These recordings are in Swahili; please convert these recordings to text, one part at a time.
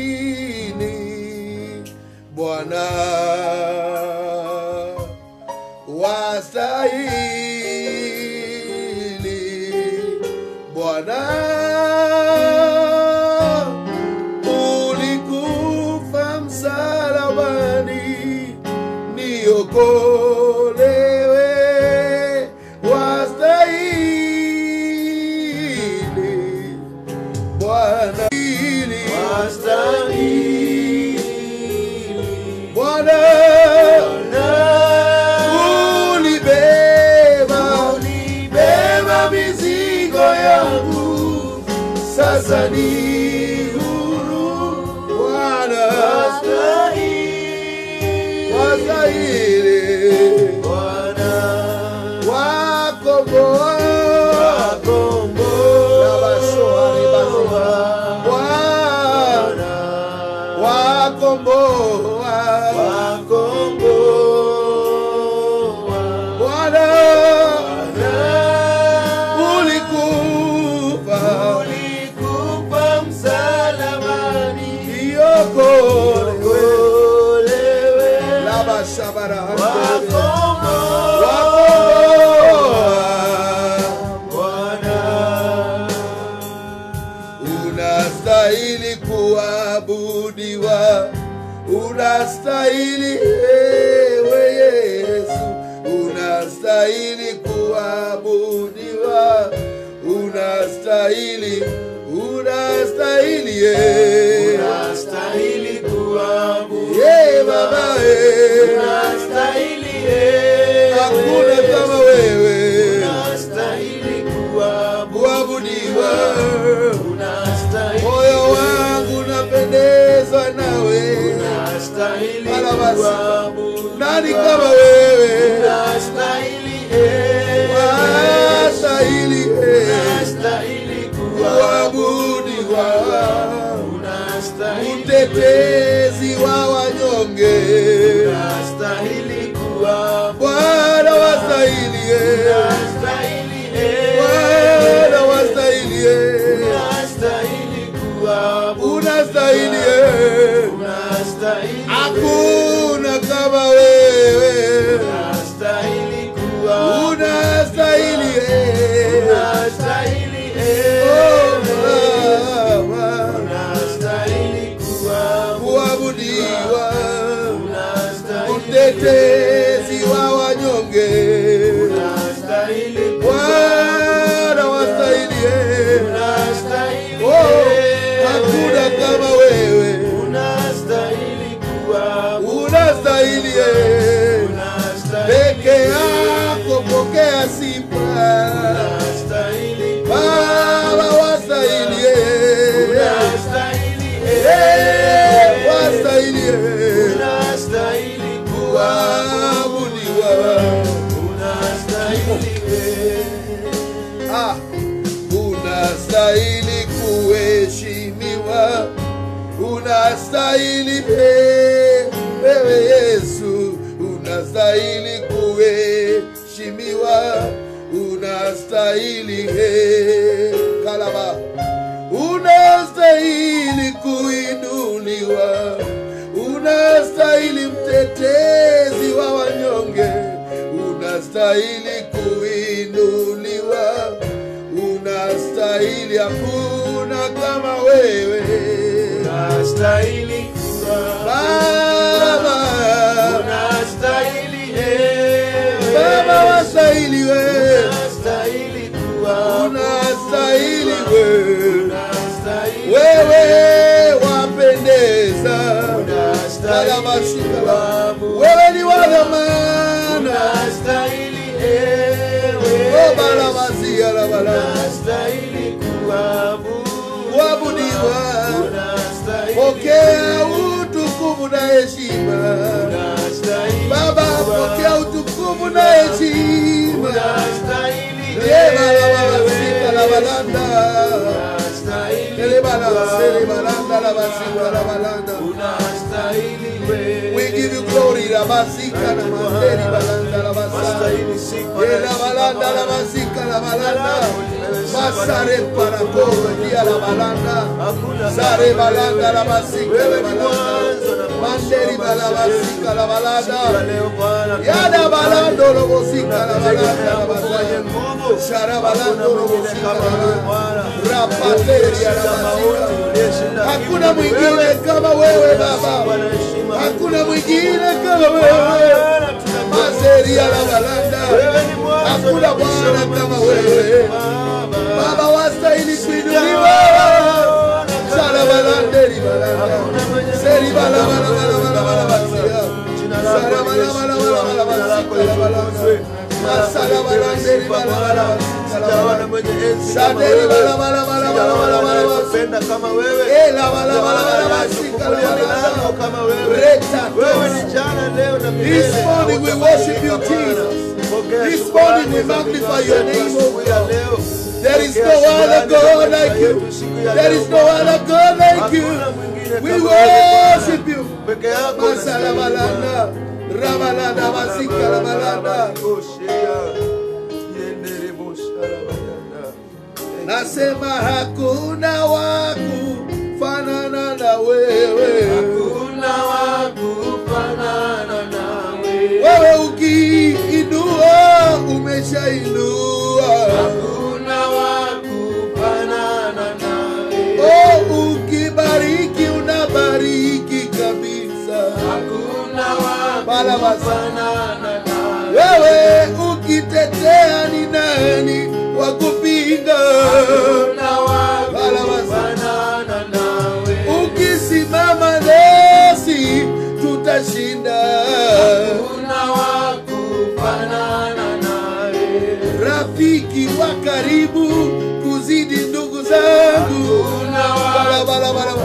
wastahili Bwana, wastahili Bwana, ulikufa msalabani niokolewe, wastahili Bwana, wastahili Bwana, ulibeba mizigo yangu, sasa ni huru Bwana, wastahili Bwana, wakomboa Bwana, ulikufa msalabani niokolewe, labashabara Bwana, unastahili kuabudiwa, unastahili ewe Yesu, unastahili kuabudiwa, unastahili unastahili kuabudiwa, Baba unastahili, hakuna kama wewe, unastahili kuabudiwa, moyo wangu unapendezwa nawe, unastahili kuabudiwa, nani kama wewe, unastahili kuabudiwa, mtetezi wa wanyonge, unastahili kuabudiwa, Bwana wastahili, Bwana wastahili, unastahili, hakuna kama wewe, unastahili kuabudiwa, mtetezi wa wanyonge, Bwana wastahili, hakuna kama wewe, unastahili, peke yako pokea sifa, Baba wastahili, wastahili kuabudiwa, unastahili kuheshimiwa, unastahili wewe Yesu, unastahili kuheshimiwa, unastahili kalaba, unastahili kuinuliwa, unastahili mtetezi wa wanyonge, unastahili kuinuliwa, unastahili, hakuna kama wewe, unastahili Baba, unastahili Baba wastahili wewe, unastahili wewe, wapendeza, wewe ni wa dhamana, balabazia la unastahili kuabudiwa, pokea utukufu na heshima, Baba pokea utukufu na heshima, we give you glory Ira basika na manderi balanda la basa. Ela balanda la basika la balanda. Masare para todo dia la balanda. Sare balanda la basika la balanda. Manderi bala basika la balanda. Yada balando lo basika la balanda la basa. Shara balando lo basika la balanda. Rapateri la basika. Hakuna mwingine kama wewe Baba. Hakuna mwingine kama wewe. Maseri la balanda. Hakuna Bwana kama wewe. Baba wastahili kuinuliwa. Sala balanderi balanda. Seri bala bala bala bala bala basia. Sala bala bala bala bala basia balanda. Masala balanderi bala bala basia. Saderi bala bala bala bala bala bala basia. Kama wewe. Ela bala bala bala basia balanda. Kama wewe. Wewe ni jana leo na milele. This morning we worship you Jesus. This morning we magnify your name, O God. There is no other God like you. There is no other God like you. We worship you. Masala balanda, rabalanda, basika la balanda. Nasema hakuna waku fanana na wewe. Hakuna waku fanana na wewe. Wewe ukiinua umeshainua. Hakuna waku fanana na wewe. Oh, ukibariki unabariki kabisa. Hakuna waku fanana na wewe. Wewe ukitetea ni nani wakupinga? Hakuna waku fanana na wewe. Ukisimama nasi tutashinda. Hakuna waku fanana na wewe. Rafiki wa karibu kuzidi ndugu zangu. Hakuna waku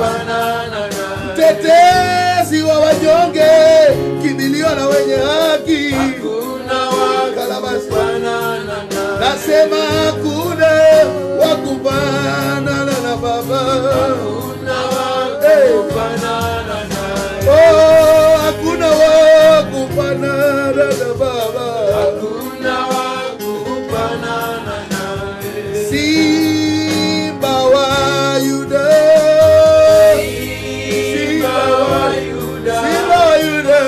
fanana na wewe. Mtetezi wa wanyonge, kimbilio la wenye haki. Hakuna waku fanana na wewe. Nasema hakuna wakufanana na Baba. Hakuna wakufanana na wewe. Oh, hakuna wakufanana na Baba. Hakuna wakufanana na wewe. Simba wa Yuda. Simba wa Yuda. Simba wa Yuda.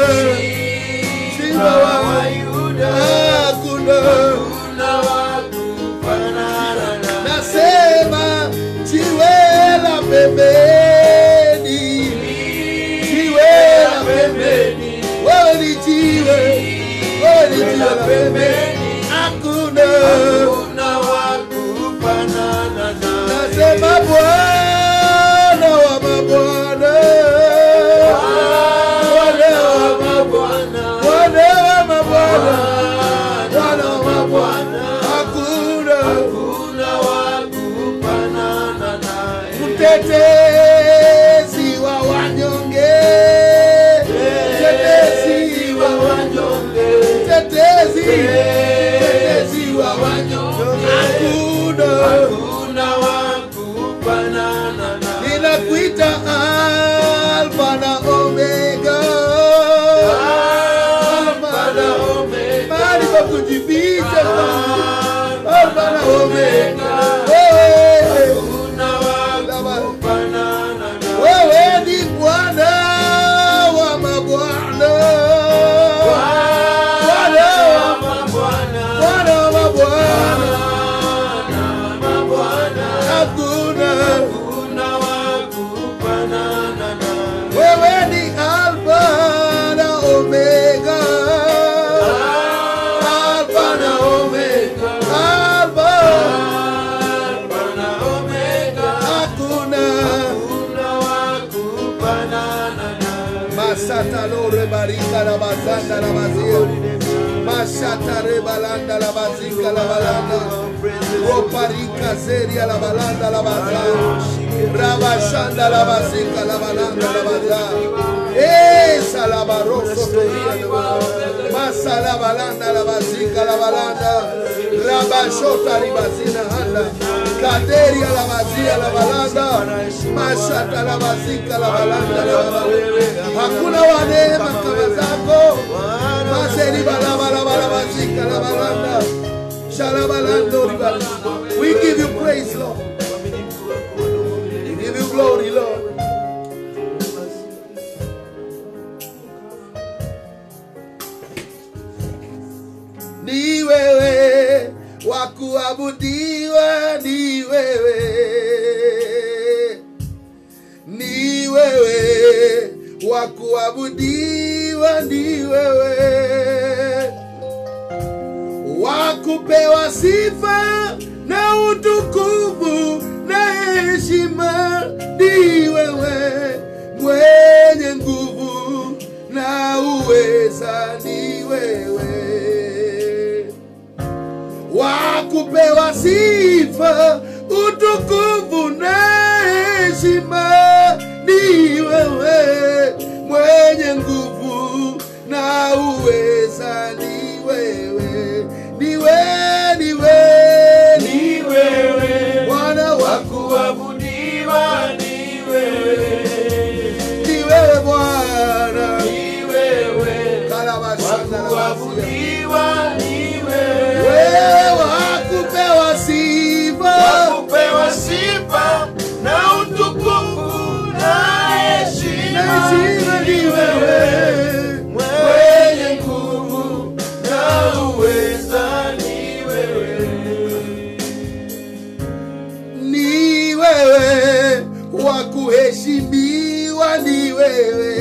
Simba wa Yuda. Hakuna wakufanana na. Nasema jiwe la pembeni. Jiwe la pembeni. Wewe ni jiwe. Wewe ni jiwe la pembeni. Hakuna wakufanana na. Nasema Bwana wa mabwana. Bwana wa mabwana. Bwana wa mabwana. Bwana wa mabwana. Hakuna wakufanana naye. Mtetezi wa wanyonge. Mtetezi wa wanyonge. Mtetezi wa wanyonge. Hakuna wakufanana naye. Ninakuita Alfa na Omega. Alfa na Omega. Mali kwa kujificha. Alfa na Omega. Hakuna wakufanana naye. Wewe ni Bwana wa mabwana. Bwana wa mabwana. Bwana wa mabwana. Hakuna wakufanana naye. Wewe ni Alfa na Omega. Alfa na Omega. Alfa na Omega. Hakuna wakufanana naye. Masata lore barika la bazanda la bazia. Masata re balanda la bazika la balanda. Roparika seria la balanda la bazia. Rabashanda la bazika la balanda la bazia. Salabaroso Masala balanda la bazika la balanda. Rabashota ribazina handa. Kaderia la mazia la balanda. Mashata la mazika la balanda la balanda. Hakuna wa neema kama zako. Maseri balaba la balabazika la balanda. Shalabalando riba. We give you praise, Lord. We give you glory, Lord. Ni wewe wa kuabudiwa, ni wewe. Ni wewe wa kuabudiwa, ni wewe. Wa kupewa sifa na utukufu na heshima, ni wewe. Mwenye nguvu na uweza, ni wewe. Wa kupewa sifa, utukufu na heshima, ni wewe. Mwenye nguvu na uweza, ni wewe. Ni wewe Bwana wa kuabudiwa, ni wewe. Ni wewe Bwana, ni wewe wa kuabudiwa, ni wewe. Wewe wa kupewa sifa na utukufu na heshima, ni wewe. Mwenye nguvu na uweza, ni wewe. Ni wewe wa kuheshimiwa, ni wewe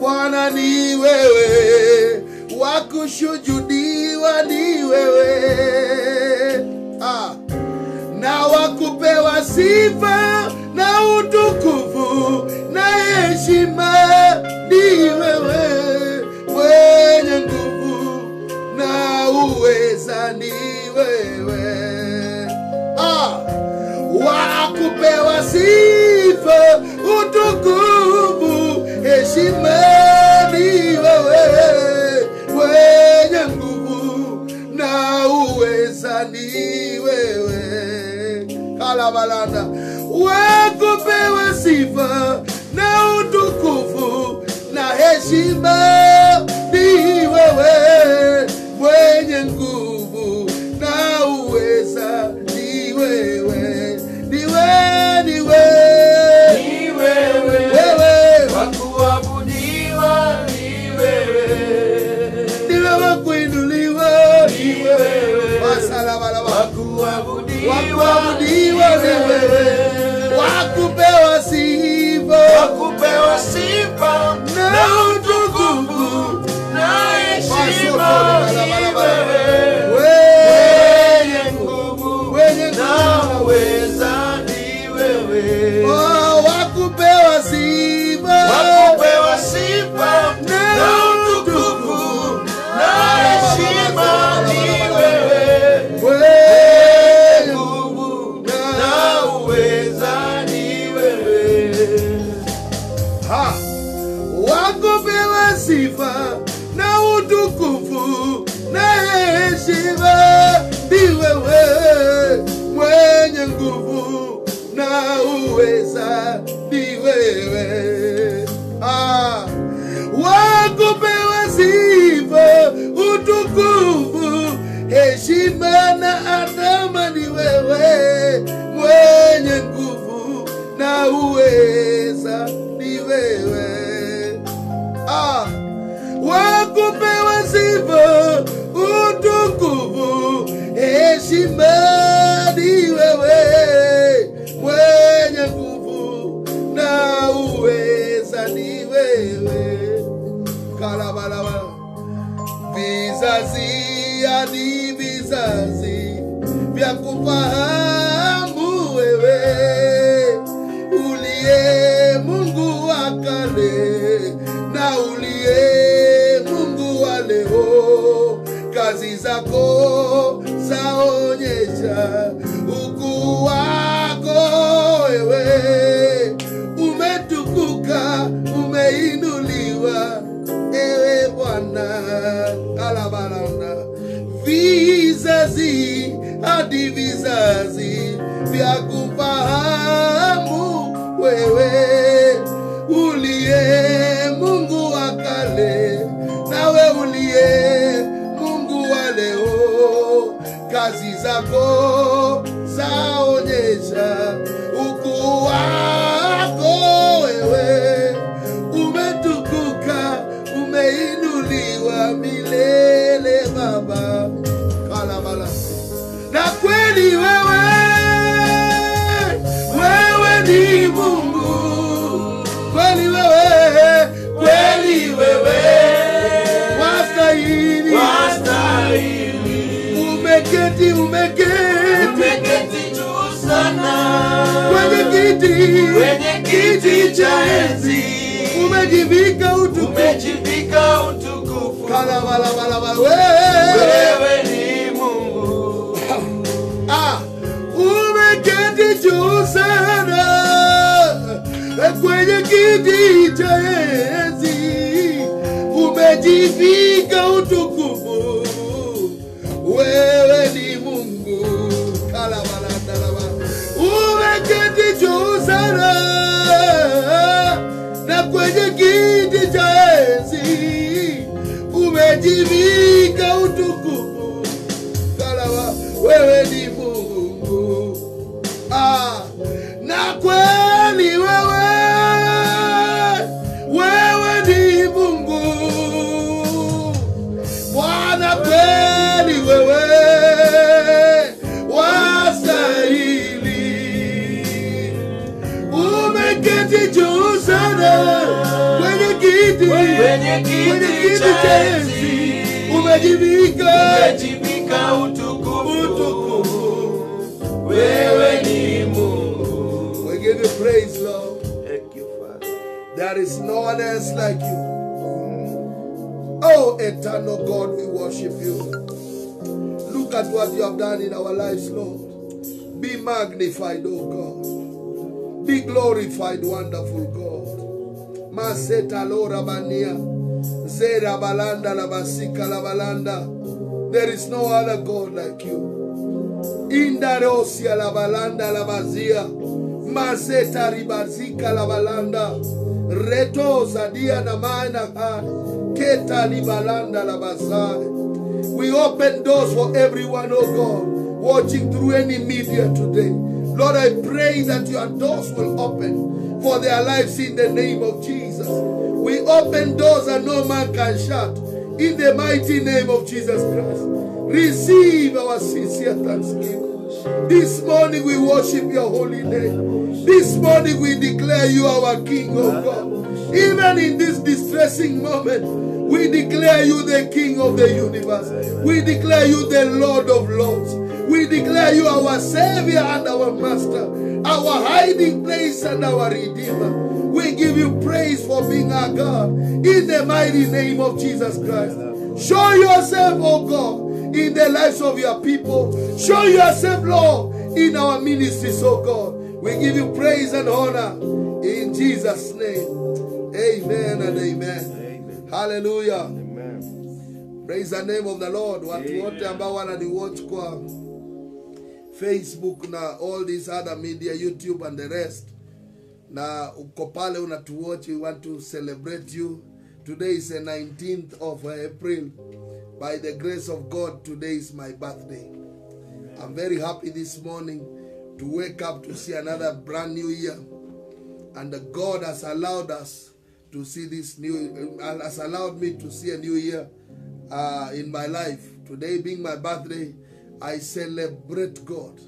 Bwana. Ni wewe wa kushujudiwa, ni wewe. Na wa kupewa sifa na utukufu na heshima, ni wewe. Mwenye nguvu na uweza, ni wewe. Wa kupewa sifa, utukufu, heshima, ni wewe. Mwenye nguvu na uweza, ni wewe. Kalabalanda. Wa kupewa sifa na utukufu na heshima, ni wewe. Mwenye nguvu na uweza, ni wewe. Ni wewe wa kuabudiwa, ni wewe. Ni wewe kuinuliwa, ni wewe. Wasalabalaba. Wa kuabudiwa, ni wewe. Wa kupewa sifa na utukufu na heshima, ni wewe. Mwenye nguvu na uweza, ni wewe. Wa kupewa sifa na utukufu na heshima, ni wewe. Mwenye nguvu na uweza, ni wewe. Wa kupewa sifa na utukufu na heshima, ni wewe. Mwenye nguvu na uweza, ni wewe. Wa kupewa sifa, utukufu, heshima na adama, ni wewe. Mwenye nguvu na uweza, ni wewe. Wa kupewa sifa, utukufu, heshima, ni wewe. Mwenye nguvu na uweza, ni wewe. Kalabalaba. Vizazi hadi vizazi vya kufahamu wewe, uliye Mungu wa kale na uliye Mungu wa leo. Kazi zako zaonyesha ukuu wako wewe. Umetukuka, umeinuliwa, ewe Bwana. Kalabalanda. Vizazi hadi zako zaonyesha ukuu wako wewe. Umetukuka, umeinuliwa milele Baba. Kalabala. Na kweli wewe ni Mungu. Kweli wewe wastahili. Umeketi juu sana kwenye kiti cha enzi. Umejivika utukufu. Kalabala. Wewe ni Mungu. Umeketi juu sana kwenye kiti cha enzi. Umejivika utukufu. Wewe ni Mungu. Kalabala. Umeketi juu sana na kwenye kiti cha enzi. Umejivika utukufu. Kalabala. Wewe ni Mungu. Na kweli wewe ni Mungu. Bwana kweli wewe wastahili. Umeketi juu sana kwenye kiti cha enzi. Umejivika utukufu. Wewe ni Mungu. We give you praise, Lord. Thank you, Father. There is no one else like you. Oh, eternal God, we worship you. Look at what you have done in our lives, Lord. Be magnified, oh God. Be glorified, wonderful God. Maseta lora bania. Zera balanda la basika la balanda. There is no other God like you. Indarosia la balanda la bazia. Maseta ribazika la balanda. Reto zadia na maana keta libalanda la bazai. We open doors for everyone, oh God, watching through any media today. Lord, I pray that your doors will open for their lives in the name of Jesus. We open doors that no man can shut in the mighty name of Jesus Christ. Receive our sincere thanksgiving. This morning we worship your holy name. This morning we declare you our King, oh God. Even in this distressing moment, we declare you the King of the universe. We declare you the Lord of lords. We declare you our Savior and our Master, our hiding place and our Redeemer. We give you praise for being our God in the mighty name of Jesus Christ. Show yourself, oh God, in the lives of your people. Show yourself, Lord, in our ministries, oh God. We give you praise and honor in Jesus' name. Amen and amen. Hallelujah. Amen. Praise the name of the Lord. Watu wote ambao wananiwatch kwa Facebook na all these other media, YouTube and the rest. Na uko pale unatuwatch, we want to celebrate you. Today is the 19th of April. By the grace of God, today is my birthday. Amen. I'm very happy this morning to wake up to see another brand new year. And God has allowed us to see this new, has allowed me to see a new year in my life. Today being my birthday, I celebrate God.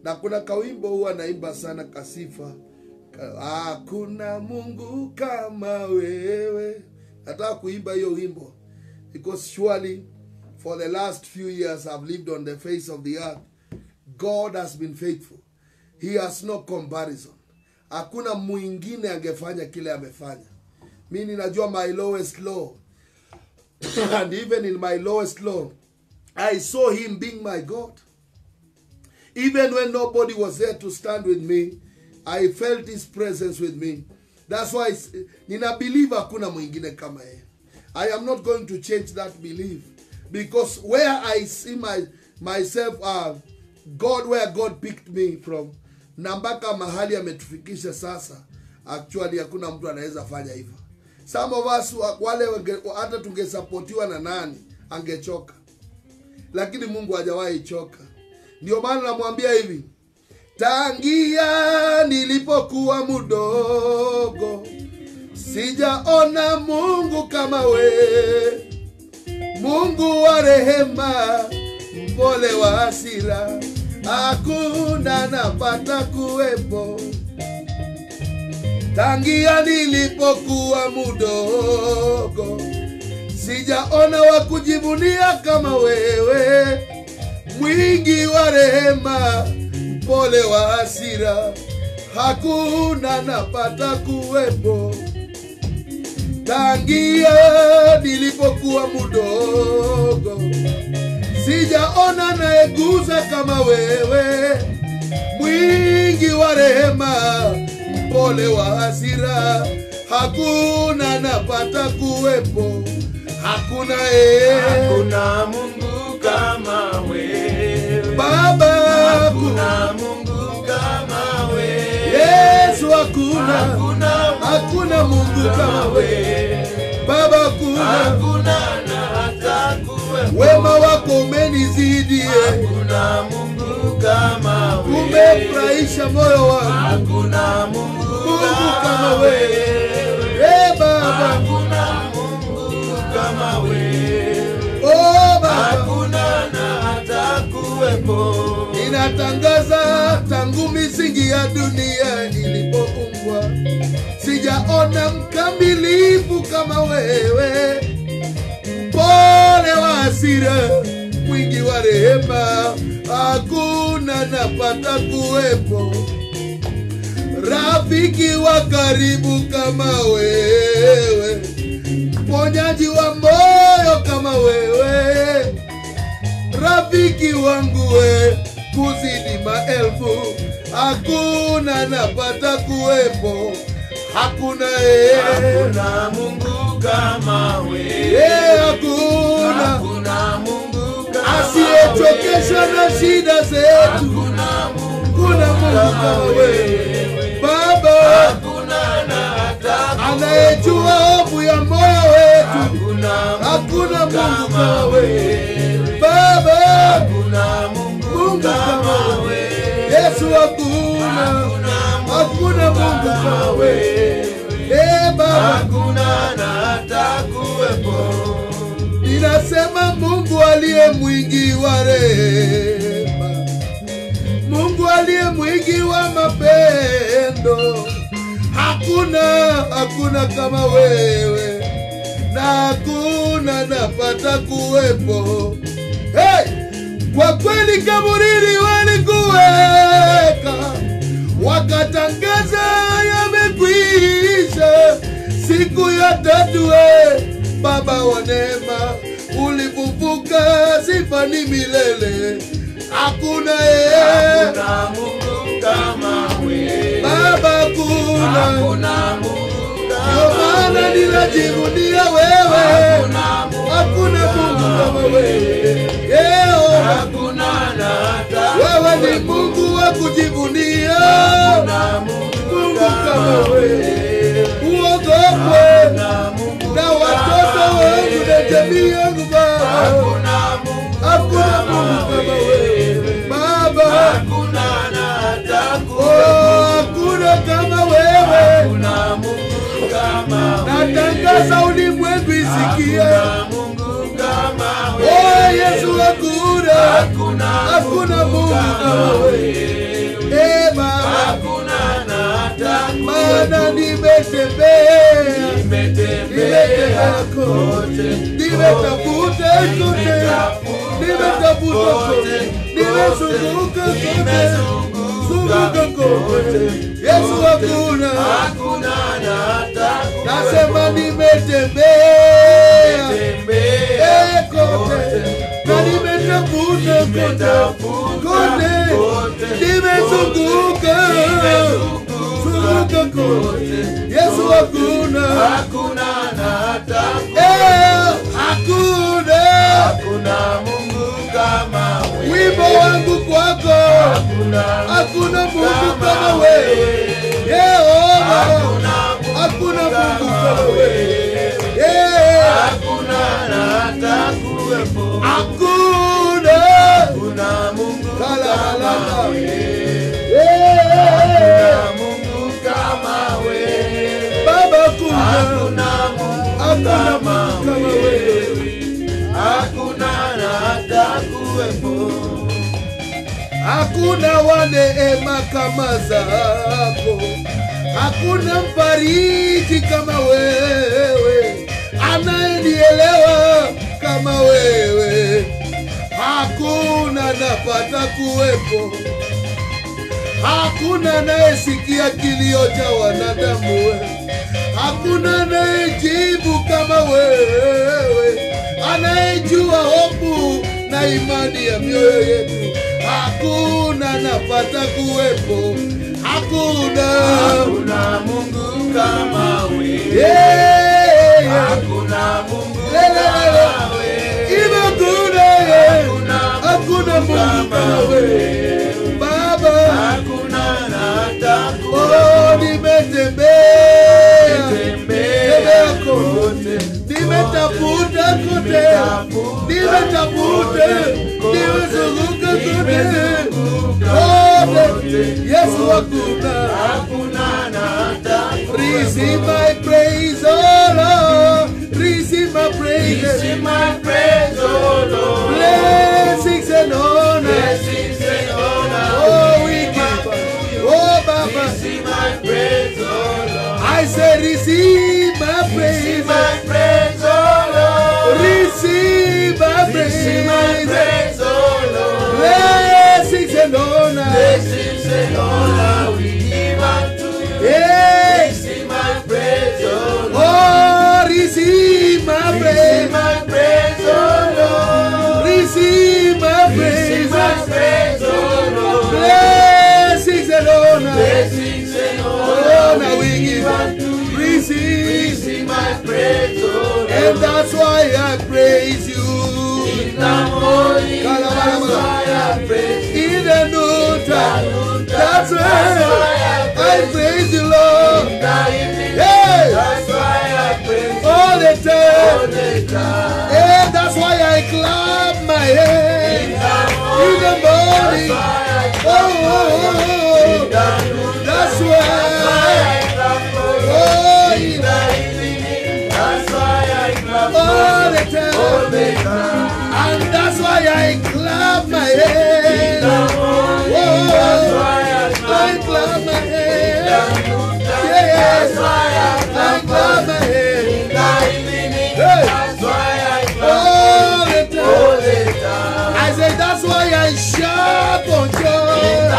Na kuna kawimbo huwa naimba sana kasifa. Hakuna Mungu kama wewe. Nataka kuimba hiyo wimbo. Because surely for the last few years I've lived on the face of the earth. God has been faithful. He has no comparison. Hakuna mwingine angefanya kile amefanya. Mimi najua my lowest low. And even in my lowest low, I saw him being my God. Even when nobody was there to stand with me, I felt his presence with me. That's why nina believe hakuna mwingine kama yeye. I am not going to change that belief. Because where I see myself, God, where God picked me from, na mpaka mahali ametufikisha sasa, actually hakuna mtu anaweza fanya hivyo. Some of us, wale hata tungesapotiwa na nani, angechoka. Lakini Mungu hajawahi choka. Ndio maana namwambia hivi, tangia nilipokuwa mdogo sijaona Mungu kama we, Mungu wa rehema, mpole wa hasira, hakuna napata kuwepo. Tangia nilipokuwa mdogo sijaona wa kujivunia kama wewe, mwingi wa rehema, mpole wa hasira, hakuna napata kuwepo. Tangia nilipokuwa mdogo sijaona naeguza kama wewe, mwingi wa rehema, mpole wa hasira, hakuna napata kuwepo. Hakuna Mungu kama wewe Baba, hakuna Mungu kama wewe Yesu, hakuna Mungu kama wewe Baba, hakuna na hata kuwepo. Wema wako umenizidi, hakuna Mungu kama wewe, umefurahisha moyo wangu. hakuna Mungu kama wewe Baba, hakuna Mungu kama wewe, oh Baba, hakuna na hata kuwepo. Ninatangaza tangu misingi ya dunia ilipoumbwa sijaona mkamilifu kama wewe, mpole wa hasira, mwingi wa rehema, hakuna napata kuwepo. Rafiki wa karibu kama wewe, mponyaji wa moyo kama wewe, rafiki wangu we, kuzidi maelfu, hakuna napata kuwepo. Hakuna hakuna Mungu kama wewe, hakuna Mungu kama asiyechokeshwa na shida zetu, hakuna Mungu kama wewe Baba, hakuna na hata anayejua hofu ya moyo wetu, hakuna Mungu kama wewe Baba, hakuna Mungu kama wewe Yesu, hakuna Mungu kama wewe Baba, hakuna na hata kuwepo. Ninasema Mungu aliye mwingi wa rehema, Mungu aliye mwingi wa mapendo, hakuna kama wewe, na hakuna napata kuwepo. Hey! Kwa kweli kaburini walikuweka, wakatangaza yamekwisha. Siku ya tatu Baba wa neema ulifufuka, sifa ni milele. Hakuna Mungu kama wewe Baba, hakuna Mungu ndio maana ninajivunia wewe. Hakuna Mungu kama wewe, hakuna na hata wewe ni Mungu wa kujivunia. Mungu kama wewe, uogopwe na watoto wangu na jamii yangu Baba. Hakuna Mungu kama wewe Baba, hakuna na hata hakuna kama wewe. Mungu kama Natangaza ulimwengu isikie, Mungu kama wewe Yesu, hakuna Mungu kama wewe Baba, hakuna na hata maana nimetembea kote, nimetafuta kote, nimezunguka kote, Yesu, hakuna na hata nasema nimetembea kote na nimetafuta kote, nimezunguka kote, Yesu, hakuna na hata hakuna Mungu kama wewe. Wimbo wangu kwako, hakuna Mungu kama wewe Yehova, hakuna Mungu kama wewe, hakuna na hata kuwepo. hakuna Mungu kala kama wewe, hakuna na hata kuwepo. Hakuna wa neema kama zako, hakuna mfariji kama wewe, anayenielewa kama wewe. Hakuna napata kuwepo, hakuna anayesikia kilio cha wanadamu, hakuna anayejibu kama wewe, anayejua hofu na imani ya mioyo yetu. Hakuna napata kuwepo, hakuna Mungu kama wewe, yeah. hakuna Mungu kama wewe, hakuna Mungu kama wewe Baba, hakuna na hata oh, nimetembea kote, nimetafuta kote, nimezunguka kote, Yesu hakuna na hata receive my praise, oh Lord, receive my praise, receive my praise, oh Lord. Blessings and honor, Blessings and honor, oh we give, oh Baba, receive my praise, oh Lord. I say receive my praise, Receive my praise, oh Lord. receive my Receive my praise, praise, oh Lord. blessings and honor, Blessings and honor we give unto you. yeah. Receive my praise, oh Lord. Oh, receive my Receive praise, my praise, oh Lord. receive my Receive my praise, praise, oh Lord. blessings and honor, Blessings and honor honor we we give give unto you. receive, Receive my praise, oh Lord. and that's why I praise you. In the morning, that's why I praise you. In the noontime, that's why I praise you, Lord. In the evening, Hey, that's why I praise you. all the All time, the time. hey, that's why I clap my hands. In the morning, oh, that's why, oh, in all the time, and that's why I clap my hands. Oh, I clap my hands. Yes, I clap my hands. All the time. I say that's why I shout for joy.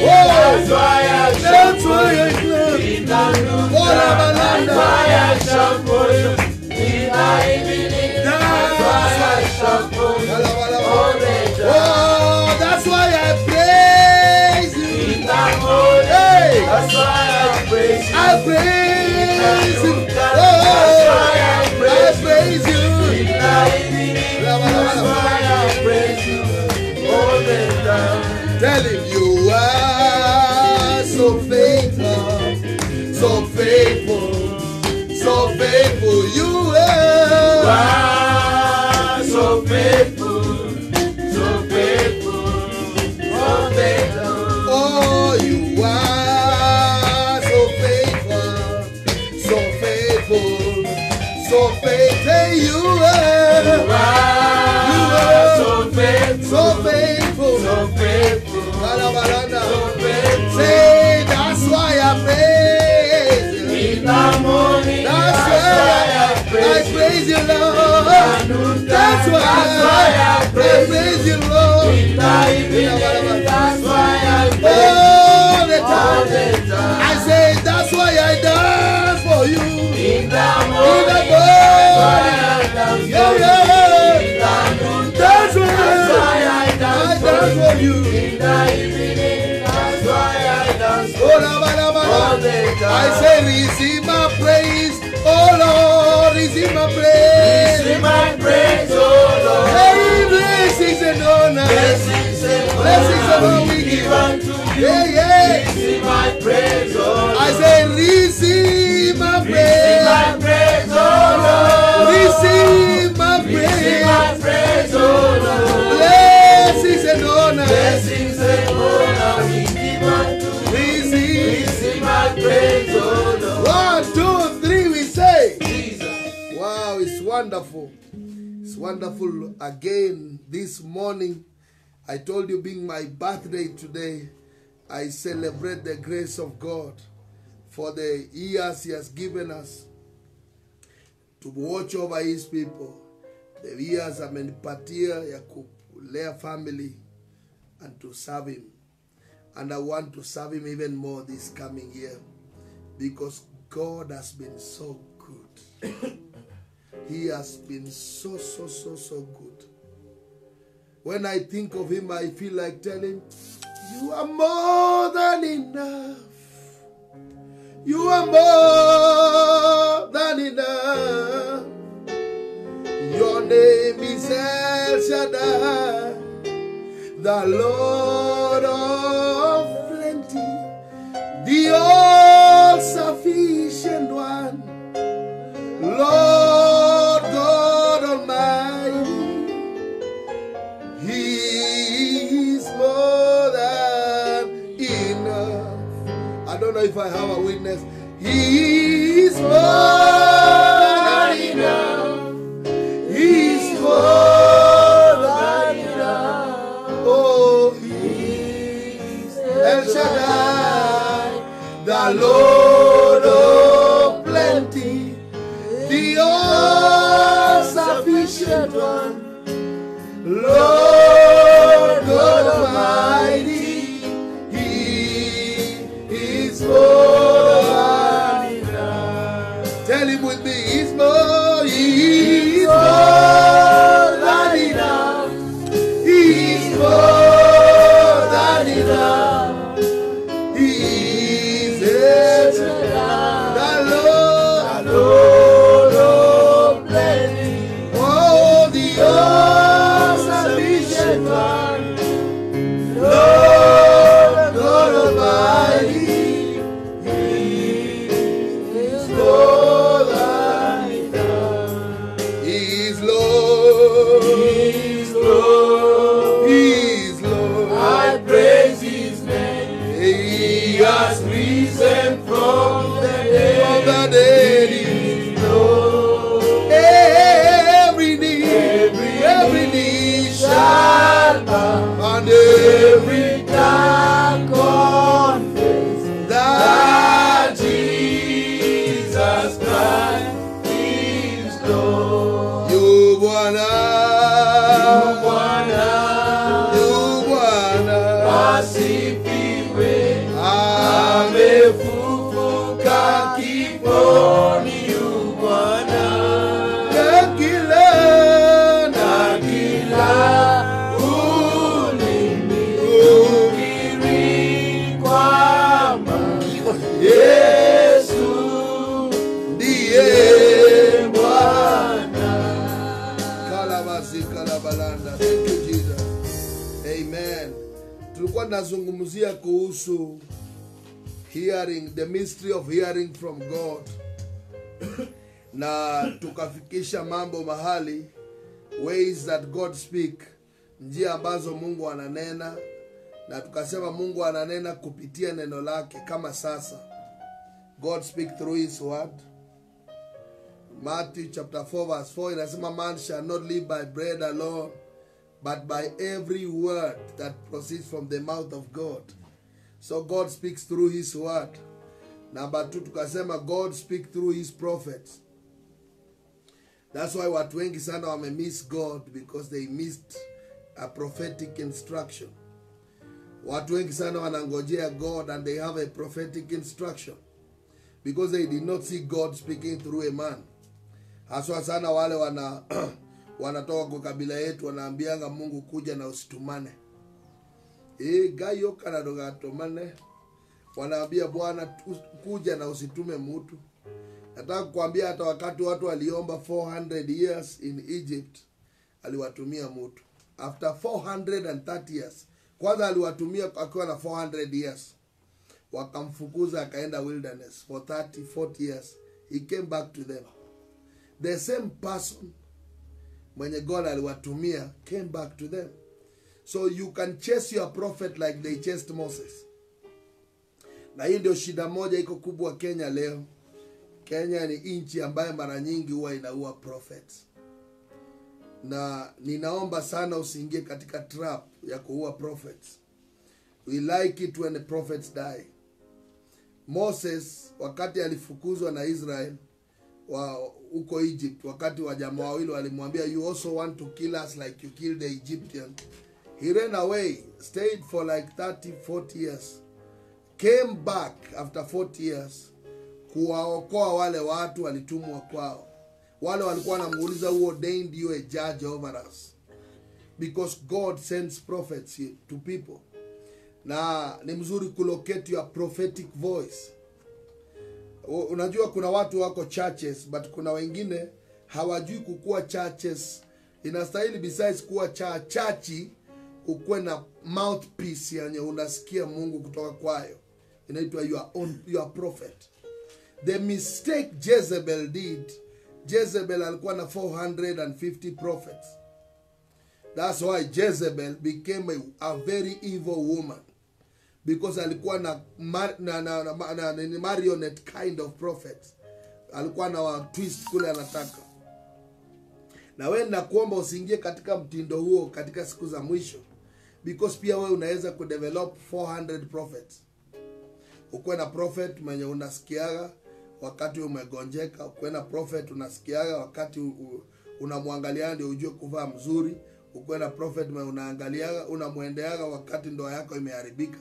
That's why I That's why I clap. in the noon, Oh, la, la, la, that's la. why I shout for you. In the evening, that's why I shout for you. All the time. Oh, that's why I praise you. In the morning, Hey, that's why I praise you. I praise you. That's Oh, why I I praise you. praise you. In the evening, that's why I praise you. All the time. Tell him you are so faithful, so faithful, so faithful. You are. Wow, so faithful, so faithful, so faithful. Oh, you are so faithful, so faithful, so faithful. You are. Wow, so faithful, So faithful. so faithful, Balabalanda. so faithful. Say that's why I praise you. In the morning, That's why why I praise you, Lord. That's why I praise you, Lord. In the evening, that's why I praise All the all the time. time. I say that's why I dance for you. In the In morning, the that's why morning. I dance Yeah, for you. yeah. In the noon, That's why that's why I I dance dance for for you. you. In the evening, that's why I dance for Oh, you. la, ba, la, ba, All la. the I time. say receive my praise. Oh Lord, receive my praise. Receive my praise, oh Lord. Hey, blessings and honor. Blessings and Blessings and honor honor we give unto you. Yeah, yeah. Receive my praise, oh Lord. I say receive my Receive praise. my praise, oh Lord. Receive my Receive my praise. praise, oh Lord. Blessings and honor. Blessings and honor we give unto you. Receive. Receive my praise, oh Lord. 1, 2, 3, we say. Jesus. wonderful. It's wonderful again this morning. I told you, being my birthday today, I celebrate the grace of God for the years He has given us to watch over His people. The years amenipatia ya kulea family and to serve Him. And I want to serve Him even more this coming year because God has been so good. He has been so good. When I think of Him, I feel like telling, you are more than enough. You are more than enough. Your name is El Shaddai, the Lord of plenty, the all-sufficient one, Lord God Almighty. He is more than enough. I don't know if I have a witness. He is more than enough. He is more than enough. Oh, He is El Shaddai, the Lord of plenty, the all-sufficient one, Lord God Almighty. He is more than enough. Tell Him with me, He's more, He is more than enough. He is more than enough. He is the Lord of plenty. Oh, the all-sufficient one, Lord God Almighty. He is more than enough. He is Lord. He is Lord. He is Lord. I praise His name. He has risen from the dead. From the dead. He is Lord. Every knee shall bow, and every tongue confess that Jesus Christ is Lord. You Bwana, asifiwe, amefufuka kifoni. You Bwana, na kila ulimi ukiri kwamba Yesu ndiye Bwana. Kalabalanda. Thank you, Jesus. Amen. Tulikuwa nazungumzia kuhusu hearing, the mystery of hearing from God. Na tukafikisha mambo mahali, ways that God speak, njia ambazo Mungu ananena, na tukasema Mungu ananena kupitia neno lake. Kama sasa God speak through His word. Matthew chapter 4 verse 4 inasema, man shall not live by bread alone, but by every word that proceeds from the mouth of God. So God speaks through His word. Number 2, tukasema God speak through His prophets. That's why watu wengi sana wame miss God, because they missed a prophetic instruction. Watu wengi sana wanangojea God and they have a prophetic instruction because they did not see God speaking through a man. Haswa sana wale wanatoka kwa kabila yetu wanaambianga Mungu kuja na usitumane. Gayo kana doga tumane. Wanaambia Bwana kuja na usitume mtu. Nataka kuambia hata wakati watu waliomba 400 years in Egypt, aliwatumia mtu. After 430 years, kwanza aliwatumia akiwa na 400 years. Wakamfukuza akaenda wilderness for 30-40 years. He came back to them. The same person mwenye God aliwatumia came back to them. So you can chase your prophet like they chased Moses. Na hii ndio shida moja iko kubwa Kenya leo. Kenya ni nchi ambayo mara nyingi huwa inaua prophets. Na ninaomba sana usiingie katika trap ya kuua prophets. We like it when the prophets die. Moses wakati alifukuzwa na Israel huko Egypt, wakati wa jamaa wawili walimwambia, you also want to kill us like you killed the Egyptian. He ran away, stayed for like 30-40 years. Came back after 40 years kuwaokoa wale watu walitumwa kwao. Wale walikuwa wanamuuliza, who ordained you a judge over us? Because God sends prophets to people. Na ni mzuri kulocate your prophetic voice. Unajua kuna watu wako churches, but kuna wengine hawajui kukua churches. Inastahili besides kuwa chachi, ukuwe na mouthpiece yenye unasikia Mungu kutoka kwayo. Inaitwa your prophet. The mistake Jezebel did, Jezebel alikuwa na 450 prophets. That's why Jezebel became a very evil woman. Because alikuwa na marionette kind of prophets. Alikuwa na wa twist kule anataka. Na wewe nakuomba usiingie katika mtindo huo katika siku za mwisho. Because pia wewe unaweza kudevelop 400 prophets. Ukuwe na prophet mwenye unasikiaga wakati umegonjeka. Ukuwe na prophet unasikiaga wakati unamwangalia ndio ujue kuvaa mzuri. Ukuwe na prophet mwenye unaangaliaga, unamwendeaga wakati ndoa yako imeharibika.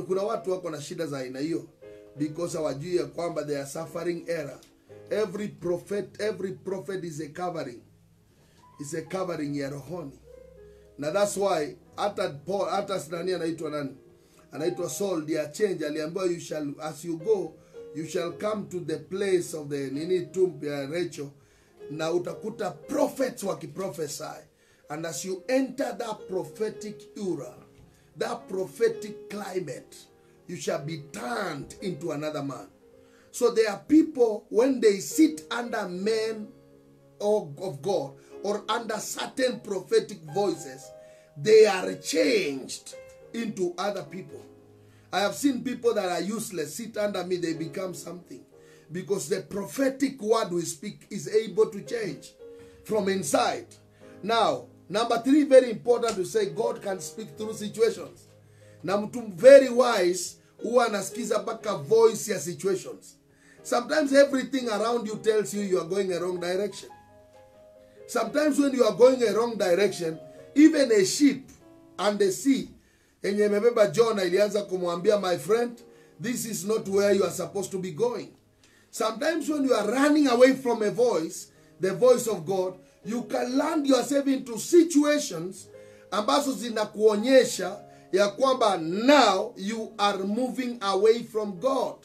Kuna watu wako na shida za aina hiyo because hawajui ya kwamba they are suffering error. Every prophet is a covering. Is a covering ya rohoni. Na that's why hata nani anaitwa nani? Anaitwa Saul, their change, aliambiwa as you go, you shall come to the place of the tomb ya Rachel, na utakuta prophets wakiprophesy. And as you enter that prophetic era, that prophetic climate, you shall be turned into another man. So there are people, when they sit under men of God or under certain prophetic voices, they are changed into other people. I have seen people that are useless sit under me, they become something. Because the prophetic word we speak is able to change from inside. Now, number 3, very important to say, God can speak through situations. Na mtu very wise huwa anasikiza mpaka voice ya situations. Sometimes everything around you tells you are going a wrong direction. Sometimes when you are going a wrong direction, even a ship and the sea, yenye imebeba Jonah ilianza kumwambia, my friend, this is not where you are supposed to be going. Sometimes when you are running away from a voice, the voice of God, you can land yourself into situations ambazo zinakuonyesha ya kwamba now you are moving away from God.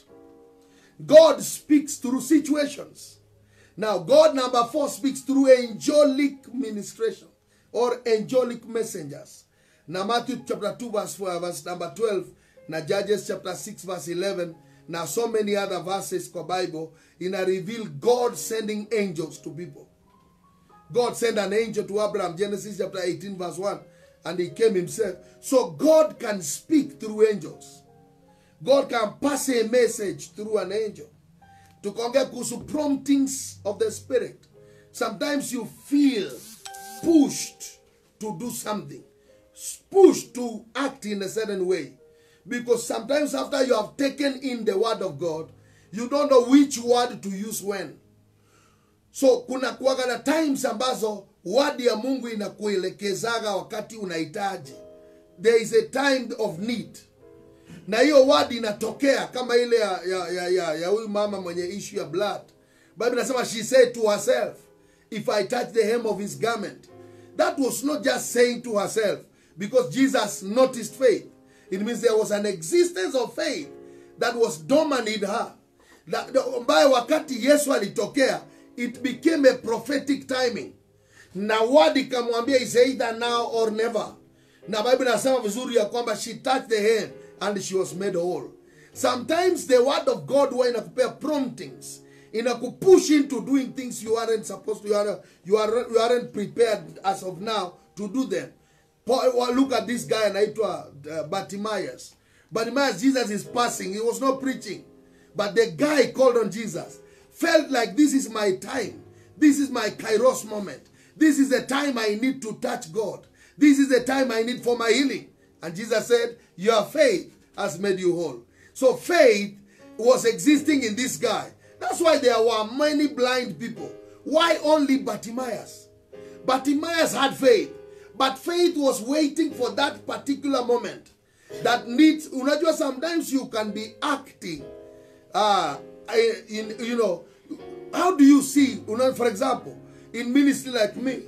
God speaks through situations. Now God, number 4, speaks through angelic ministration or angelic messengers. Now Matthew chapter 2 verse 4, verse number 12. Now Judges chapter 6 verse 11. Now so many other verses in the Bible in a reveal God sending angels to people. God sent an angel to Abraham, Genesis chapter 18 verse 1. And he came himself. So God can speak through angels. God can pass a message through an angel. Tukaongea kuhusu promptings of the Spirit. Sometimes you feel pushed to do something. Pushed to act in a certain way. Because sometimes after you have taken in the word of God, you don't know which word to use when. So kuna kuwaga na times ambazo word ya Mungu inakuelekezaga wakati unahitaji. There is a time of need. Na hiyo word inatokea kama ile ya huyu mama mwenye issue ya blood. Bible inasema she said to herself, if I touch the hem of his garment. That was not just saying to herself because Jesus noticed faith. It means there was an existence of faith that was dormant in her. Ambayo wakati Yesu alitokea, it became a prophetic timing. Na word ikamwambia is either now or never. Na Bible inasema vizuri ya kwamba she touched the hem and she was made whole. Sometimes the word of God huwa inakupea promptings. Inakupush into doing things you aren't supposed to. You aren't prepared as of now to do them. Look at this guy anaitwa Bartimaeus. Bartimaeus, Jesus is passing. He was not preaching. But the guy called on Jesus. felt like this is my time. This is my kairos moment. This is the time I need to touch God. This is the time I need for my healing. And Jesus said, your faith has made you whole. So faith was existing in this guy. That's why there were many blind people. Why only Bartimaeus? Bartimaeus had faith. But faith was waiting for that particular moment. That needs, unajua, sometimes you can be acting. How do you see, for example, in ministry like me,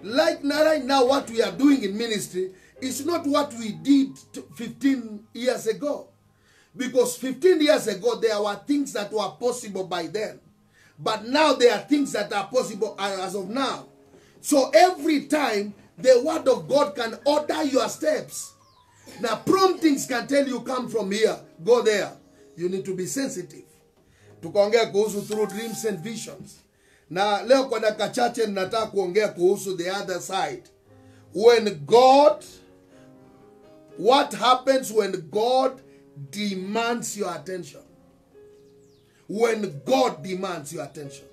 like right now what we are doing in ministry is not what we did 15 years ago. Because 15 years ago, there were things that were possible by then. But now there are things that are possible as of now. So every time, the word of God can order your steps. Now promptings can tell you, come from here, go there. You need to be sensitive. Tukaongea kuhusu through dreams and visions. Na leo kwa dakika chache nataka kuongea kuhusu the other side. What happens when God demands your attention? When God demands your attention.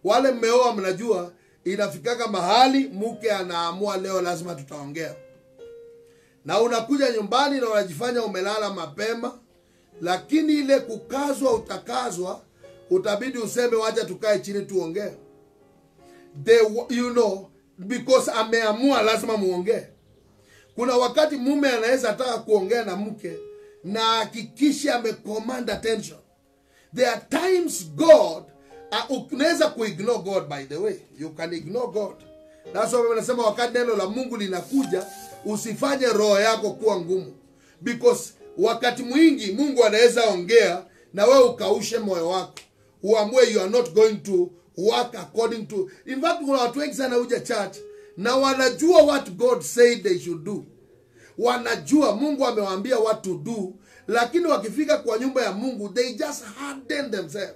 Wale mmeoa mnajua, inafikaka mahali mke anaamua leo lazima tutaongea. Na unakuja nyumbani na unajifanya umelala mapema, lakini ile kukazwa utakazwa, utabidi useme wacha tukae chini tuongee. Because ameamua lazima muongee. Kuna wakati mume anaweza taka kuongea na mke na hakikisha amecommand attention. There are times God, unaweza kuignore God, by the way. You can ignore God. That's why wanasema wakati neno la Mungu linakuja, usifanye roho yako kuwa ngumu. Because wakati mwingi Mungu anaweza ongea na wewe ukaushe moyo wako. Uamue you are not going to work according to. In fact, kuna watu wengi sana huja church na wanajua what God said they should do. Wanajua Mungu amewaambia what to do, lakini wakifika kwa nyumba ya Mungu, they just harden themselves.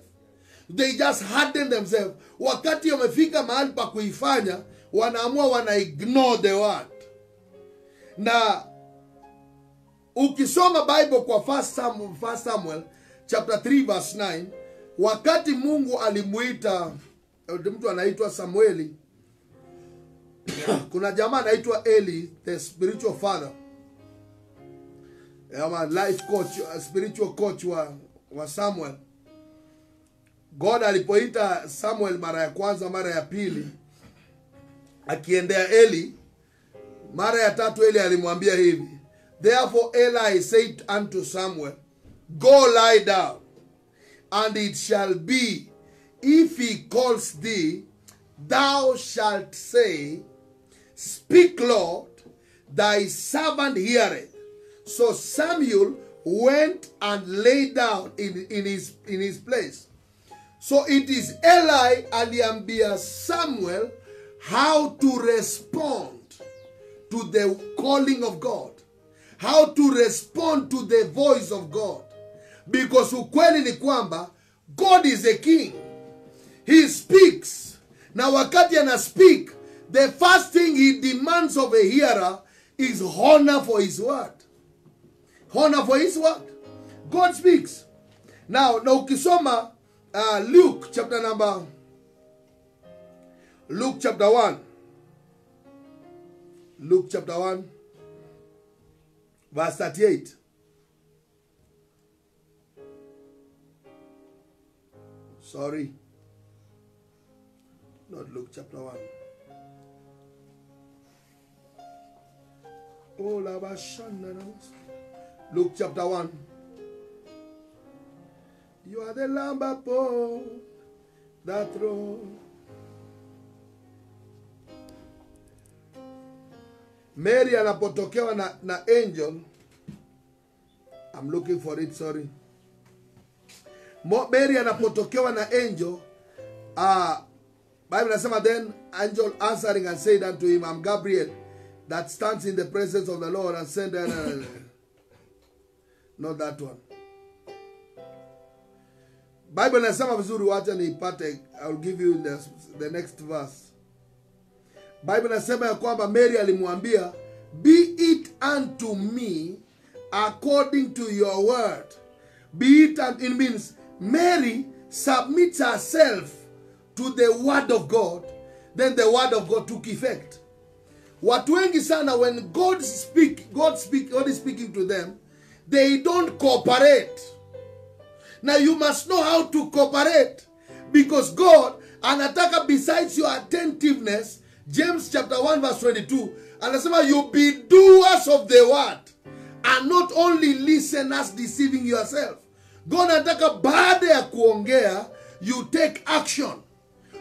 They just harden themselves. Wakati wamefika mahali pa kuifanya, wanaamua wana ignore the word. Na ukisoma Bible kwa 1 Samuel chapter 3 verse 9, wakati Mungu alimuita mtu anaitwa Samueli, kuna jamaa anaitwa Eli, the spiritual father, life coach, spiritual coach wa Samuel. God alipoita Samuel mara ya kwanza, mara ya pili, akiendea Eli, mara ya tatu Eli alimwambia hivi, therefore Eli said unto Samuel, go lie down, and it shall be, if he calls thee, thou shalt say, speak, Lord, thy servant heareth. So Samuel went and lay down in his place. So it is Eli aliambia Samuel how to respond to the calling of God. How to respond to the voice of God. Because ukweli ni kwamba God is a king. He speaks. Na wakati ana speak, the first thing he demands of a hearer is honor for his word. Honor for his word. God speaks. Now ukisoma Luke chapter 1. Luke chapter 1 verse 38. Sorry. Not Luke chapter 1. Luke chapter 1. You are the lamb upon that throne. Mary anapotokewa na angel. I'm looking for it, sorry. Mary anapotokewa na angel. Bible nasema, then angel answering and said unto him, I'm Gabriel, that stands in the presence of the Lord, and said, not that one. Bible nasema vizuri, wacha niipate. I'll give you the next verse. Bible nasema ya kwamba Mary alimwambia, be it unto me according to your word. Be it, and it means Mary submits herself to the word of God, then the word of God took effect. Watu wengi sana, when God is speaking to them, they don't cooperate. Now you must know how to cooperate, because God anataka, besides your attentiveness, James chapter 1 verse 22, anasema you be doers of the word and not only listeners deceiving yourself. God anataka baada ya kuongea, you take action.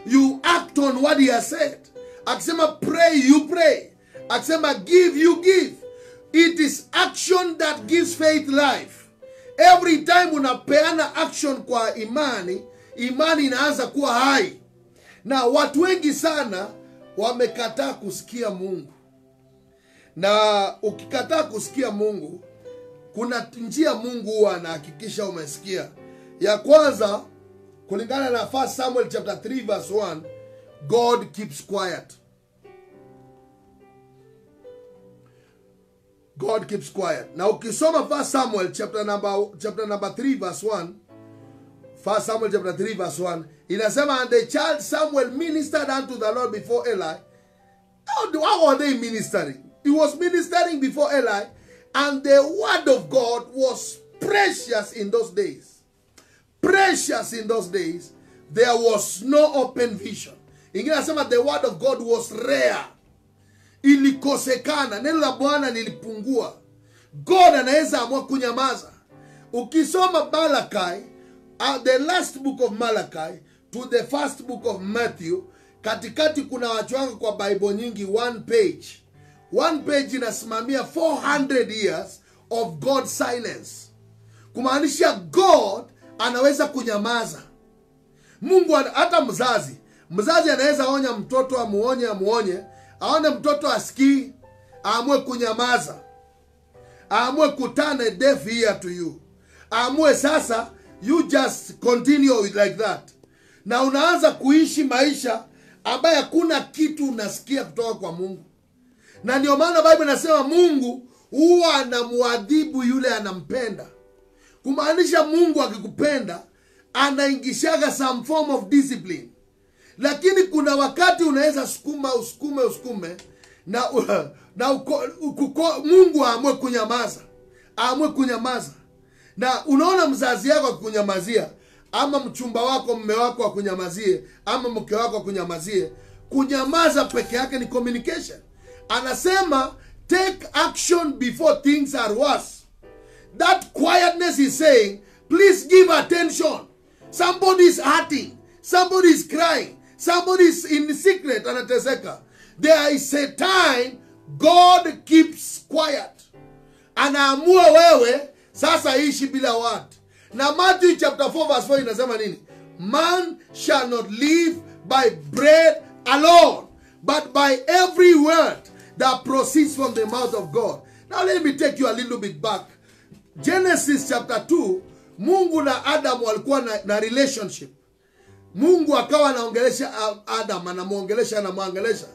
You act on what he has said. Akisema pray, you pray. Akisema give, you give. It is action that gives faith life. Every time unapeana action kwa imani, imani inaanza kuwa hai. Na watu wengi sana wamekataa kusikia Mungu. Na ukikataa kusikia Mungu, kuna njia Mungu huwa anahakikisha umesikia. Ya kwanza, kulingana na 1 Samuel chapter 3 verse 1, God keeps quiet. God keeps quiet. Now ukisoma 1 Samuel chapter number 3 verse 1, 1 Samuel chapter 3 verse 1, inasema, and the child Samuel ministered unto the Lord before Eli. How are they ministering? He was ministering before Eli, and the word of God was precious in those days. Precious in those days. There was no open vision. Ingine nasema the word of God was rare. Ilikosekana. Neno la Bwana lilipungua. God anaweza amua kunyamaza. Ukisoma Malachi, the last book of Malachi to the first book of Matthew, katikati kuna wachwanga kwa Bible nyingi, one page. One page inasimamia 400 years of God's silence. Kumaanisha God anaweza kunyamaza. Mungu, hata mzazi anaweza onya mtoto, amuonye, aone mtoto asikii, aamue kunyamaza. Aamue kutane deaf ear to you. Aamue sasa, you just continue with like that. Na unaanza kuishi maisha ambaye hakuna kitu unasikia kutoka kwa Mungu. Na ndio maana Bible inasema Mungu huwa anamuadhibu yule anampenda. Kumaanisha Mungu akikupenda anaingishaga some form of discipline. Lakini kuna wakati unaweza usukume na Mungu aamue kunyamaza. Aamue kunyamaza. Na unaona mzazi yako akunyamazia, ama mchumba wako, mume wako akunyamazie, ama mke wako akunyamazie, kunyamaza peke yake ni communication. Anasema take action before things are worse. That quietness is saying, please give attention. Somebody is hurting. Somebody is crying. Somebody is in secret. Anateseka. There is a time God keeps quiet. Anaamua wewe sasa ishi bila watu. Na Matthew chapter 4 verse 4 inasema nini? Man shall not live by bread alone, but by every word that proceeds from the mouth of God. Now let me take you a little bit back. Genesis chapter 2, Mungu na Adam walikuwa na relationship. Mungu akawa anaongelesha Adam, anamuongelesha.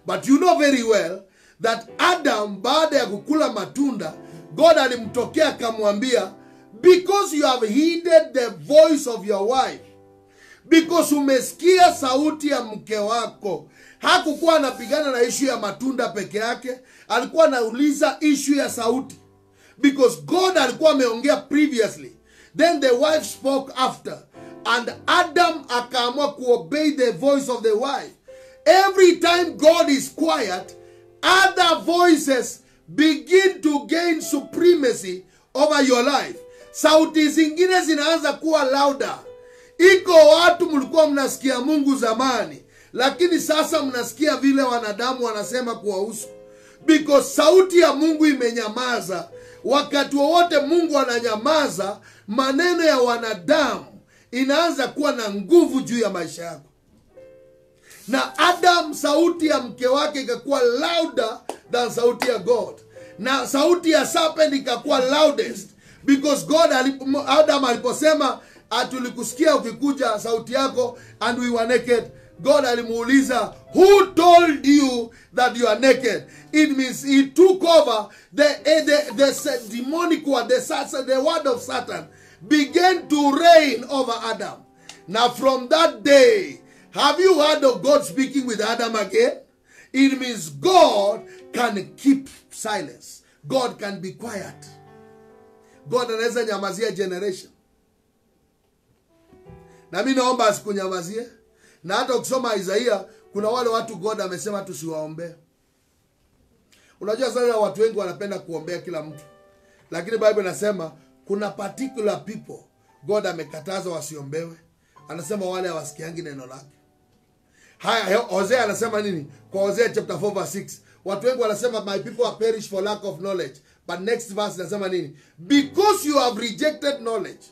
But you know very well that Adam, baada ya kukula matunda, God alimtokea akamwambia, because you have heeded the voice of your wife, because umesikia sauti ya mke wako. Hakukuwa anapigana na issue ya matunda peke yake, alikuwa anauliza issue ya sauti. Because God alikuwa ameongea previously, then the wife spoke after, and Adam akaamua kuobey the voice of the wife. Every time God is quiet, other voices begin to gain supremacy over your life. Sauti zingine zinaanza kuwa louder. Iko watu mlikuwa mnasikia Mungu zamani, lakini sasa mnasikia vile wanadamu wanasema kuwahusu. Because sauti ya Mungu imenyamaza. Wakati wowote Mungu ananyamaza, maneno ya wanadamu inaanza kuwa na nguvu juu ya maisha yako. Na Adam, sauti ya mke wake ikakuwa louder than sauti ya God. Na sauti ya serpent ikakuwa loudest. Because Adam aliposema, tulikusikia ukikuja sauti yako and we were naked. God alimuuliza, who told you that you are naked? It means he took over the demonic word, the word of Satan began to reign over Adam. Now from that day, have you heard of God speaking with Adam again? It means God can keep silence. God can be quiet. God anaweza nyamazia generation. Na mimi naomba asikunyamazie. Na hata ukisoma Isaiah, kuna wale watu God amesema tusiwaombe. Unajua sasa watu wengi wanapenda kuombea kila mtu. Lakini Bible inasema kuna particular people God amekataza wasiombewe. Anasema wale hawasikiangi neno lake. Haya, Hosea anasema nini? Kwa Hosea chapter 4 verse 6. Watu wengi wanasema my people are perish for lack of knowledge. But next verse anasema nini? Because you have rejected knowledge,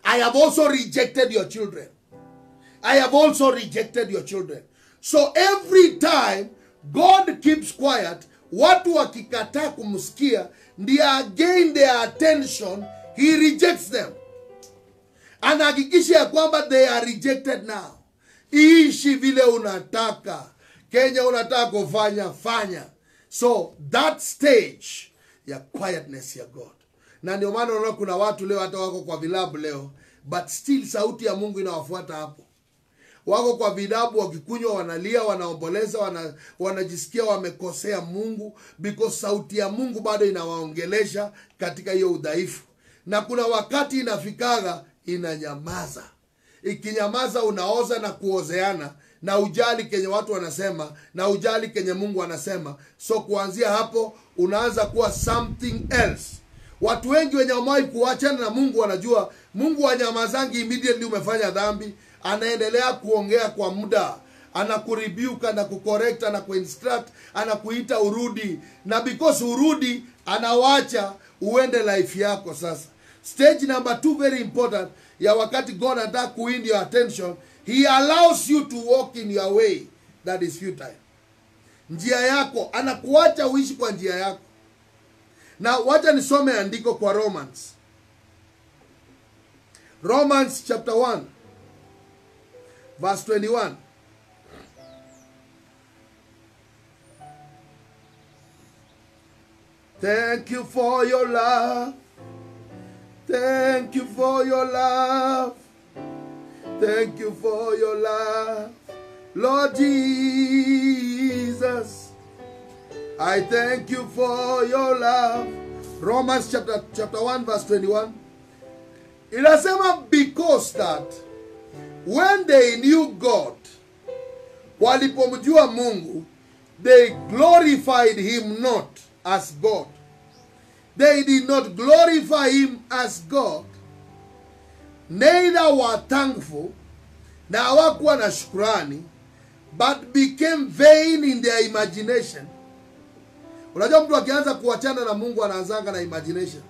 I have also rejected your children. I have also rejected your children. So every time God keeps quiet, watu wakikataa kumsikia, they gain their attention, he rejects them. Anahakikisha ya kwamba they are rejected now. Ishi vile unataka. Kenya unataka kufanya, fanya. So that stage ya quietness ya God. Na ndio maana unaona kuna watu leo hata wako kwa vilabu leo, but still sauti ya Mungu inawafuata hapo. Wako kwa vilabu wakikunywa, wanalia, wanaomboleza, wanajisikia wamekosea Mungu, because sauti ya Mungu bado inawaongelesha katika hiyo udhaifu. Na kuna wakati inafikaga inanyamaza. Ikinyamaza unaoza na kuozeana, na ujali kenye watu wanasema, na ujali kenye Mungu anasema. So kuanzia hapo unaanza kuwa something else. Watu wengi wenye wamewahi kuachana na Mungu wanajua Mungu wanyamazangi immediately umefanya dhambi. Anaendelea kuongea kwa muda, anakurebuke, anakucorrect, anakuinstruct, anakuita urudi. Na because urudi, anawacha uende life yako sasa. Stage number 2 very important. Ya wakati God anataka kuwin your attention, he allows you to walk in your way that is futile. Njia yako, anakuacha uishi kwa njia yako. Na wacha nisome andiko kwa Romans. Romans chapter 1 verse 21. Thank you for your love. Thank you for your love. Thank you for your love, Lord Jesus. I thank you for your love. Romans chapter 1 verse 21. Inasema because that when they knew God, walipomjua Mungu, they glorified him not as God. They did not glorify him as God, neither were thankful, na hawakuwa na shukrani, but became vain in their imagination. Unajua mtu akianza kuachana na Mungu anaanzanga na imagination.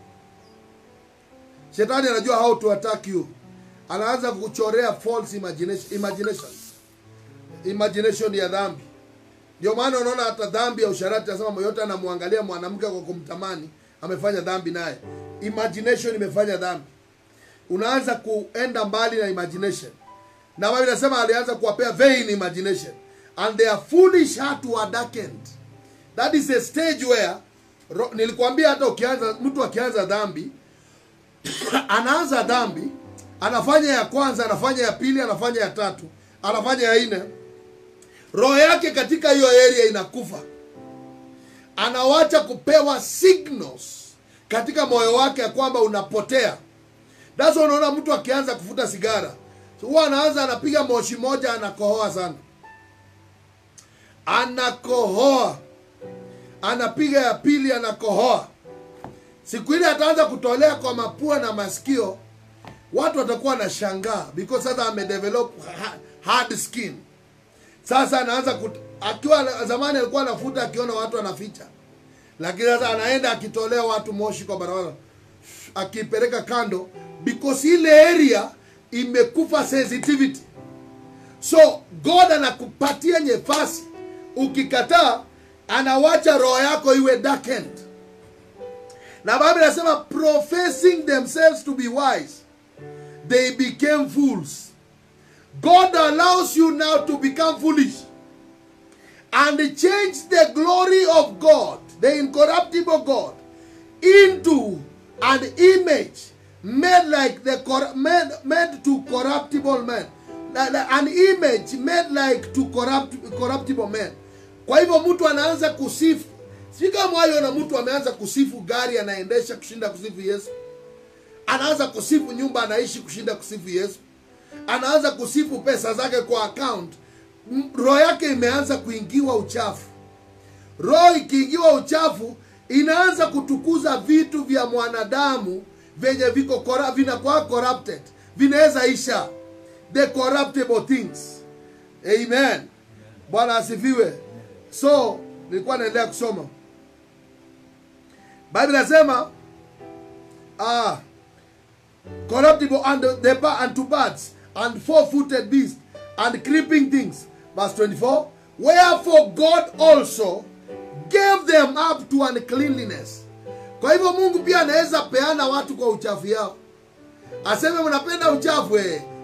Shetani anajua how to attack you. Anaanza kukuchorea false imagination ya dhambi. Ndio maana unaona hata dhambi ya usharati anasema yote anamwangalia mwanamke kwa kumtamani, amefanya dhambi naye. Imagination imefanya dhambi. Unaanza kuenda mbali na imagination. Na Biblia inasema alianza kuwapea vain imagination, and their foolish heart were darkened. That is a stage where nilikwambia hata mtu akianza dhambi anaanza dhambi, anafanya ya kwanza, anafanya ya pili, anafanya ya tatu, anafanya ya nne, roho yake katika hiyo area inakufa. Anawacha kupewa signals katika moyo wake ya kwamba unapotea. That's why unaona mtu akianza kufuta sigara, so huwa anaanza anapiga moshi moja, anakohoa sana. Anakohoa. Anapiga ya pili, anakohoa. Siku ile ataanza kutolea kwa mapua na masikio, watu watakuwa na shangaa because sasa amedevelop hard skin. Sasa anaanza akiwa zamani alikuwa anafuta akiona watu wanaficha. Lakini sasa anaenda akitolea watu moshi kwa barabara, akipeleka kando, because ile area imekufa sensitivity. So God anakupatia nafasi, ukikataa anawacha roho yako iwe darkened. Na Biblia inasema professing themselves to be wise, they became fools. God allows you now to become foolish and change the glory of God, the incorruptible God, into an image made like made to corruptible men. an image made like to corruptible men. Kwa hivyo mtu anaanza kusifu. Si kama hayo na mtu ameanza kusifu gari anaendesha kushinda kusifu Yesu. Anaanza kusifu nyumba anaishi kushinda kusifu Yesu. Anaanza kusifu pesa zake kwa account. Roho yake imeanza kuingiwa uchafu. Roho ikiingiwa uchafu inaanza kutukuza vitu vya mwanadamu venye vinakuwa corrupted. Vinaweza isha. The corruptible things. Amen. Bwana asifiwe. So, nilikuwa naendelea kusoma. Bible inasema corruptible and to birds and four-footed beasts and creeping things. Verse 24. Wherefore God also gave them up to uncleanliness. Kwa hivyo Mungu pia anaweza peana watu kwa uchafu yao. Aseme mnapenda uchafu,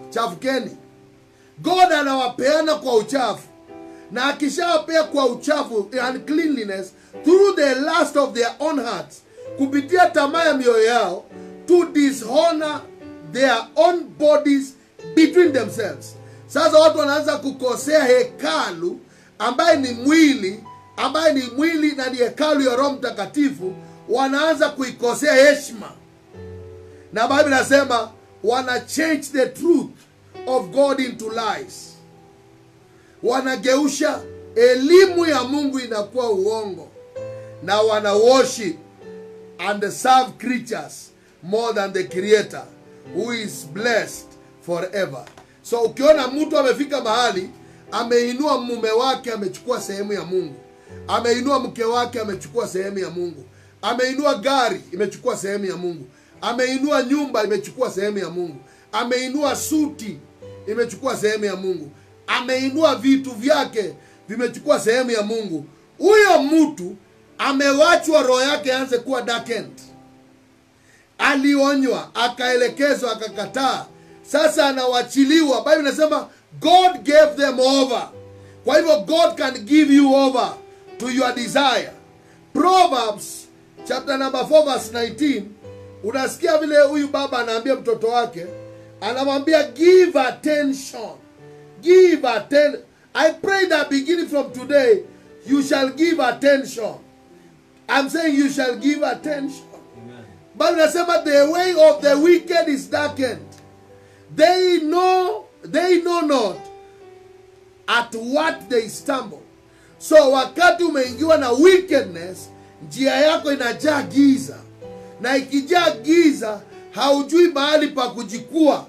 chafukeni. God anawapeana kwa uchafu. Na akishawapea kwa uchafu, uncleanliness, through the lust of their own hearts, kupitia tamaa ya mioyo yao, to dishonor their own bodies between themselves. Sasa watu wanaanza kukosea hekalu ambaye ni mwili na ni hekalu ya Roho Mtakatifu, wanaanza kuikosea heshima. Na Bible inasema wana change the truth of God into lies. Wanageusha elimu ya Mungu inakuwa uongo. Na wana worship and serve creatures more than the Creator, who is blessed forever. So ukiona mtu amefika mahali ameinua mume wake amechukua sehemu ya Mungu, ameinua mke wake amechukua sehemu ya Mungu, ameinua gari imechukua sehemu ya Mungu, ameinua nyumba imechukua sehemu ya Mungu, ameinua suti imechukua sehemu ya Mungu, ameinua vitu vyake vimechukua sehemu ya Mungu, huyo mtu amewachwa roho yake aanze kuwa darkened. Alionywa, akaelekezwa, akakataa. Sasa anawachiliwa. Bible inasema God gave them over. Kwa hivyo God can give you over to your desire. Proverbs chapter number 4 verse 19. Unasikia vile huyu baba anaambia mtoto wake, anamwambia give attention. Give attention. I pray that beginning from today you shall give attention. I'm saying you shall give attention. But inasema the way of the wicked is darkened. They know not at what they stumble. So wakati umeingiwa na wickedness, njia yako inajaa giza. Na ikijaa giza, haujui mahali pa kujikua.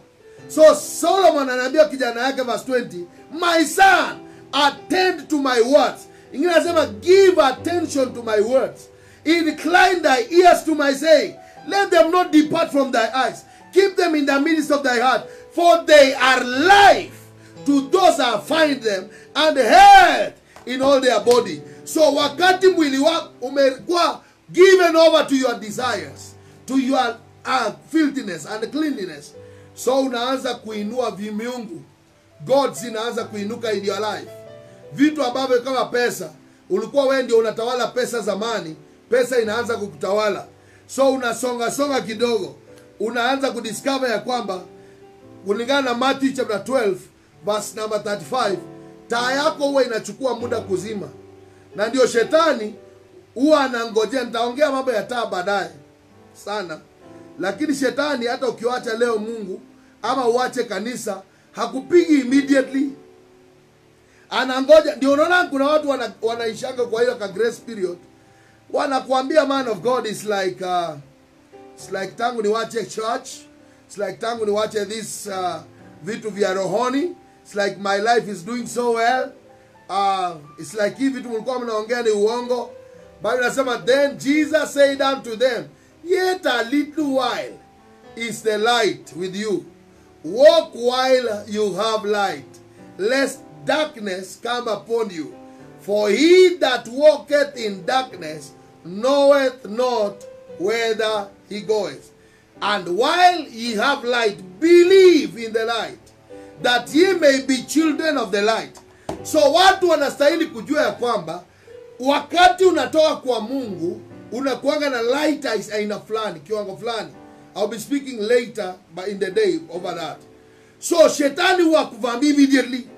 So Solomon anaambia kijana yake verse 20, my son, attend to my words. Ingine anasema give attention to my words. Incline thy ears to my saying. Let them not depart from thy eyes. Keep them in the midst of thy heart. For they are life to those that find them, and health in all their body. So wakati mwili wako umekuwa given over to your desires, to your filthiness and cleanliness, so unaanza kuinua vimiungu. Gods inaanza kuinuka in your life. Vitu ambavyo kama pesa, ulikuwa wewe ndio unatawala pesa zamani, pesa inaanza kukutawala. So unasonga kidogo, unaanza kudiscover ya kwamba kulingana na Matthew chapter 12 verse number 35, taa yako huwa inachukua muda kuzima. Na ndio shetani huwa anangojea. Nitaongea mambo ya taa baadaye sana. Lakini shetani hata ukiwacha leo Mungu ama uache kanisa, hakupigi immediately. Anangoja. Ndio unaona kuna watu wanaishanga kwa hiyo ka grace period. Wanakuambia man of God is like tangu niwache church, it's like tangu niwache this vitu vya rohoni, it's like my life is doing so well, it's like hivi vitu mlikuwa mnaongea ni uongo. Bible inasema then Jesus said unto them, yet a little while is the light with you. Walk while you have light, lest darkness come upon you. For he that walketh in darkness knoweth not whither he goeth. And while ye have light, believe in the light, that ye may be children of the light. So watu wanastahili kujua ya kwamba wakati unatoka kwa Mungu, unakuanga na light aina fulani, kiwango fulani. I'll be speaking later but in the day over that. So shetani huwa kuvamia immediately.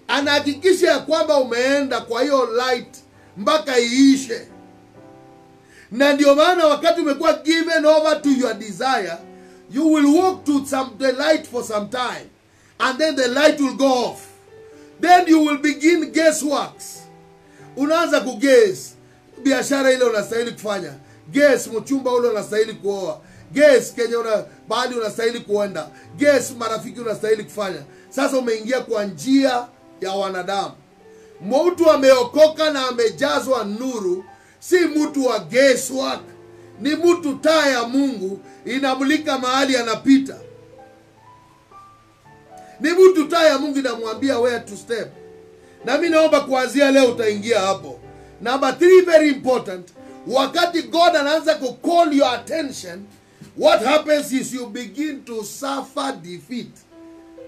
Anahakikisha ya kwamba umeenda kwa hiyo light mpaka iishe. Na ndio maana wakati umekuwa given over to your desire, you will walk to the light for some time, and then the light will go off. Then you will begin guessworks. Unaanza kuguess biashara ile unastahili kufanya, guess mchumba ule unastahili kuoa, guess Kenya bali unastahili kuenda, guess marafiki unastahili kufanya. Sasa umeingia kwa njia ya wanadamu. Mtu ameokoka na amejazwa nuru si mtu wa guesswork, ni mtu taa ya Mungu inamulika mahali anapita. Ni mtu taa ya Mungu inamwambia where to step. Na mimi naomba kuanzia leo utaingia hapo. Number 3, very important. Wakati God anaanza ku call your attention, what happens is you begin to suffer defeat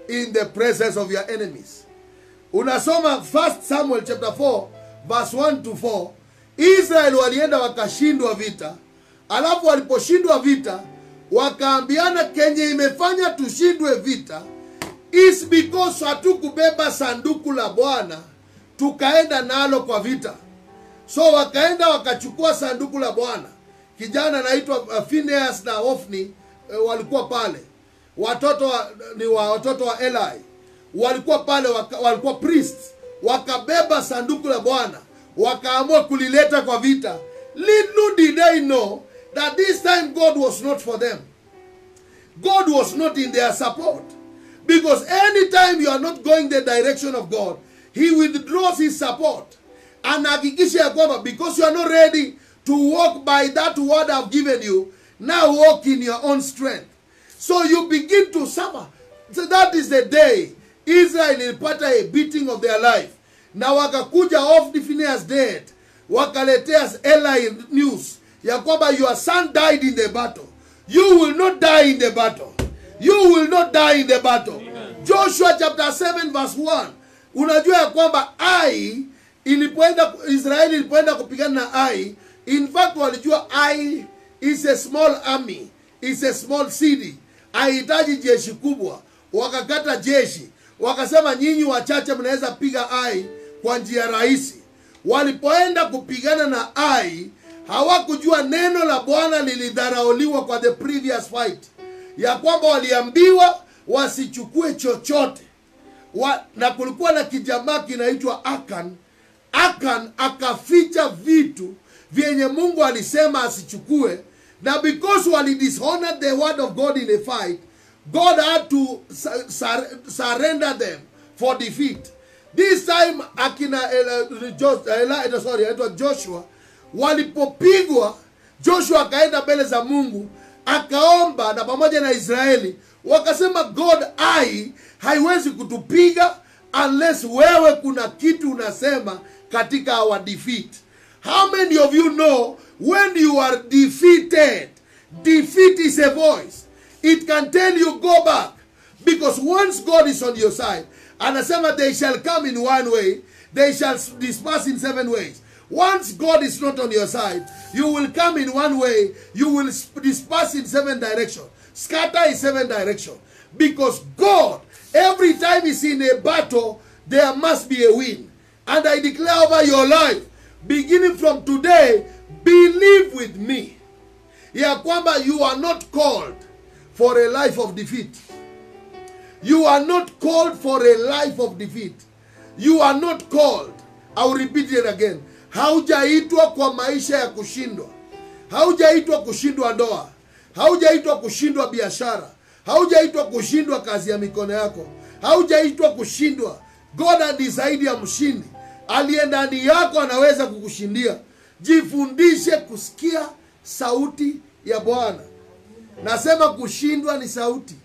in the presence of your enemies. Unasoma 1 Samuel chapter 4 verse 1 to 4. Israel walienda wakashindwa vita. Alafu waliposhindwa vita, wakaambiana kenye imefanya tushindwe vita is because hatukubeba sanduku la Bwana tukaenda nalo kwa vita. So wakaenda wakachukua sanduku la Bwana. Kijana anaitwa Phineas na Hophni walikuwa pale. Watoto wa Eli walikuwa pale, walikuwa priests. Wakabeba sanduku la Bwana, wakaamua kulileta kwa vita. Little did they know that this time God was not for them. God was not in their support. Because anytime you are not going the direction of God, He withdraws His support. And because you are not ready to walk by that word I've given you, now walk in your own strength. So you begin to suffer. So that is the day Israel ilipata a beating of their life. Na wakakuja off the Phineas dead. Wakaletea Eli news ya kwamba your son died in the battle. You will not die in the battle. You will not die in the battle. Amen. Joshua chapter 7 verse 1. Unajua ya kwamba Israeli ilipoenda kupigana na Ai, in fact walijua Ai is a small army, is a small city, haihitaji jeshi kubwa. Wakakata jeshi, wakasema nyinyi wachache mnaweza piga Ai kwa njia rahisi. Walipoenda kupigana na Ai, hawakujua neno la Bwana lilidharauliwa kwa the previous fight, ya kwamba waliambiwa wasichukue chochote. Na kulikuwa na kijamaa kinaitwa Akan. Akan akaficha vitu vyenye Mungu alisema asichukue, na because wali dishonored the word of God in a fight, God had to surrender them for defeat. This time Joshua walipopigwa, Joshua akaenda mbele za Mungu akaomba na pamoja na Israeli, wakasema God haiwezi kutupiga unless wewe kuna kitu unasema katika our defeat. How many of you know when you are defeated, defeat is a voice. It can tell you go back. Because once God is on your side, anasema they shall come in one way, they shall disperse in 7 ways. Once God is not on your side, you will come in one way, you will disperse in 7 directions. Scatter in 7 directions. Because God, every time He's in a battle, there must be a win. And I declare over your life, beginning from today, believe with me, ya kwamba you are not called for a life of defeat. You are not called for a life of defeat. You are not called. I will repeat it again. Haujaitwa kwa maisha ya kushindwa. Haujaitwa kushindwa ndoa. Haujaitwa kushindwa biashara. Haujaitwa kushindwa kazi ya mikono yako. Haujaitwa kushindwa. God ni zaidi ya mshindi. Aliye ndani yako anaweza kukushindia. Jifundishe kusikia sauti ya Bwana. Nasema kushindwa ni sauti.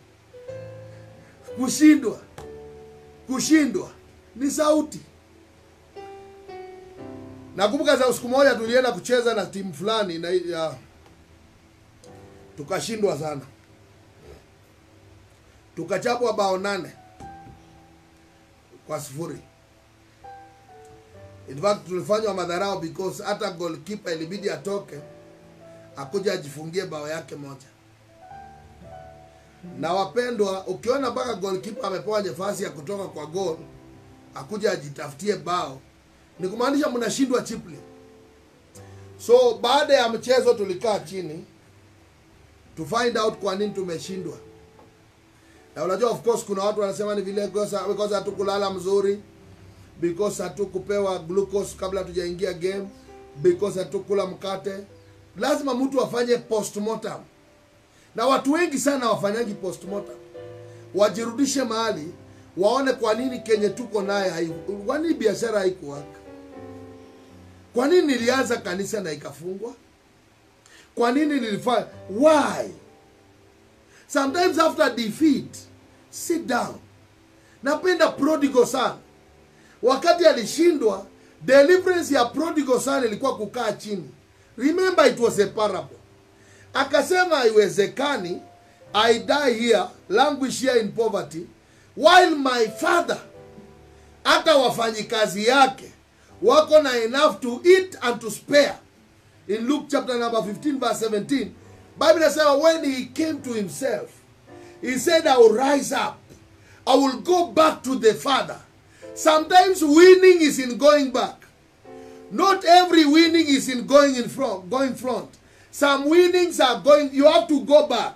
Kushindwa ni sauti. Nakumbuka za siku moja tulienda kucheza na timu fulani na tukashindwa sana. Tukachapwa bao 8 kwa 0. In fact tulifanywa madharau because hata goalkeeper ilibidi atoke akuja ajifungie bao yake moja. Na wapendwa, ukiona mpaka goalkeeper amepewa nafasi ya kutoka kwa goal akuja ajitafutie bao, ni kumaanisha mnashindwa cheaply. So baada ya mchezo tulikaa chini to find out kwa nini tumeshindwa. Na unajua of course kuna watu wanasema ni vile because hatukulala mzuri, because hatukupewa glucose kabla tujaingia game, because hatukula mkate. Lazima mtu afanye postmortem. Na watu wengi sana wafanyaji postmortem. Wajirudishe mahali, waone kwa nini Kenya tuko naye haiku. Kwa nini biashara haikuwaka? Kwa nini nilianza kanisa na ikafungwa? Kwa nini nilifanya? Why? Sometimes after defeat, sit down. Napenda prodigal son. Wakati alishindwa, deliverance ya prodigal son ilikuwa kukaa chini. Remember it was a parable. Akasema haiwezekani I die here, languish here in poverty, while my father, hata wafanyikazi yake wako na enough to eat and to spare. In Luke chapter number 15 verse 17, Bible says when he came to himself, he said, I will rise up. I will go back to the Father. Sometimes winning is in going back. Not every winning is in going front. Some winnings are going, you have to go back.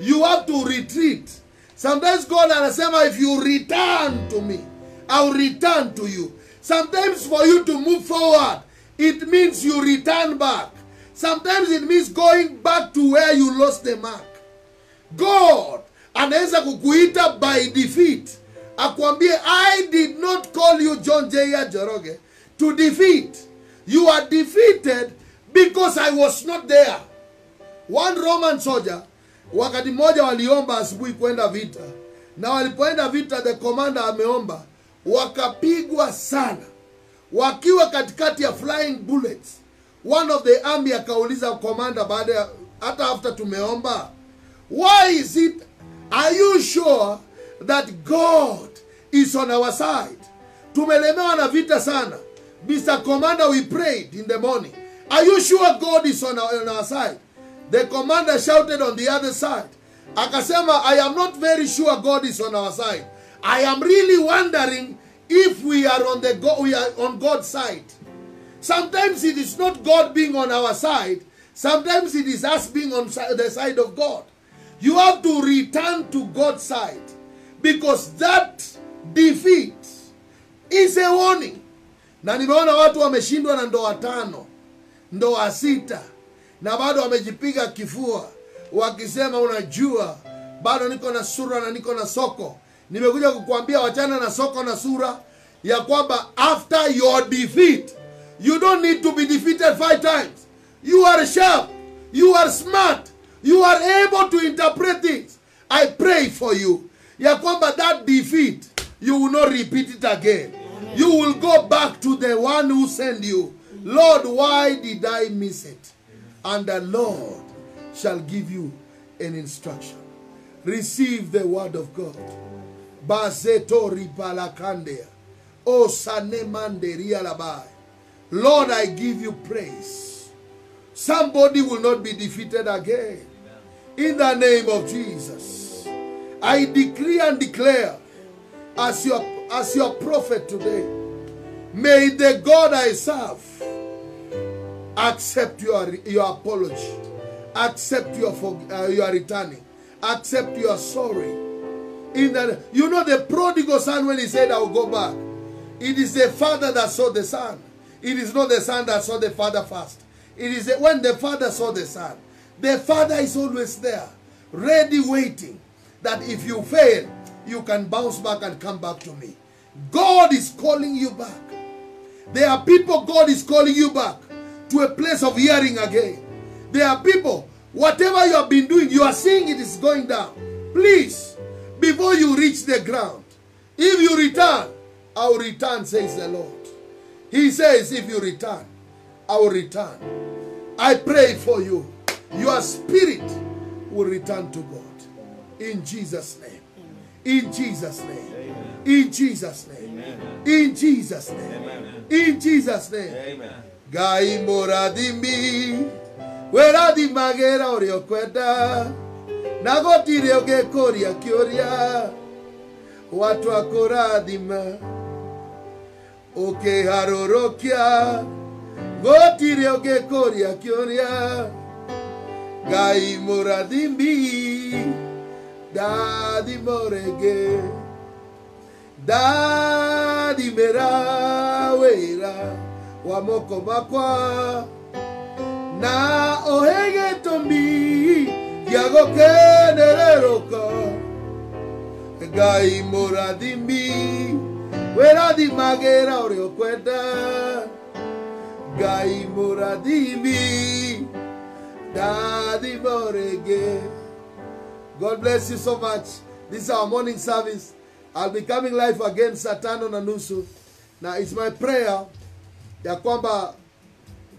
You have to retreat. Sometimes God anasema, if you return to me, I will return to you. Sometimes for you to move forward, it means you return back. Sometimes it means going back to where you lost the mark. God anaweza kukuita by defeat. Akwambie, I did not call you John J. Joroge to defeat. You are defeated because I was not there. One Roman soldier, wakati moja waliomba asubuhi kwenda vita. Na walipoenda vita, the commander ameomba. Wakapigwa sana. Wakiwa katikati ya flying bullets. One of the army akauliza commander baada ya, hata after tumeomba, why is it, are you sure that God is on our side? Tumelemewa na vita sana. Mr. Commander, we prayed in the morning. Are you sure God is on our side? The commander shouted on the other side. Akasema, I am not very sure God is on our side. I am really wondering if we are on God's side. Sometimes it is not God being on our side. Sometimes it is us being on the side of God. You have to return to God's side. Because that defeat is a warning. Na nimeona watu wameshindwa na ndoa 5, ndoa 6, na bado wamejipiga kifua wakisema, unajua bado niko na sura na niko na soko. Nimekuja kukuambia wachana na soko na sura, ya kwamba after your defeat, you don't need to be defeated 5 times. You are sharp. You are smart. You are able to interpret things. I pray for you, ya kwamba that defeat, you will not repeat it again. You will go back to the one who sent you. Lord, why did I miss it? And the Lord shall give you an instruction. Receive the word of God. Bazetori palakandea. O sanemande rialabai. Lord, I give you praise. Somebody will not be defeated again. In the name of Jesus, I decree and declare as your prophet today, may the God I serve accept your apology, accept your returning, accept your sorry. You know the prodigal son, when he said, I will go back, it is the father that saw the son. It is not the son that saw the father first. It is when the father saw the son. The father is always there, ready, waiting, that if you fail, you can bounce back and come back to me. God is calling you back. There are people God is calling you back to a place of hearing again. There are people, whatever you have been doing, you are seeing it is going down. Please, before you reach the ground, if you return, I will return, says the Lord. He says, if you return, I will return. I pray for you. Your spirit will return to God. In Jesus' name. In Jesus' name. Amen. In Jesus' name. Amen. In Jesus' name. Amen. In Jesus' name. Amen. Gai moradimi, wera di magera oriokweda, nagotire ugekoria kioria watu akorathima ukiharorokia gotire ugekoria kioria Ngai murathimbi dathimorege dathimera wira wa moko makwa na ohege tombi yago kenereroka Ngai murathimbi wirathimagera uria ukwenda Ngai murathimbi dathimorege. God bless you so much. This is our morning service. I'll be coming live again saa 5:30. Now it's my prayer ya kwamba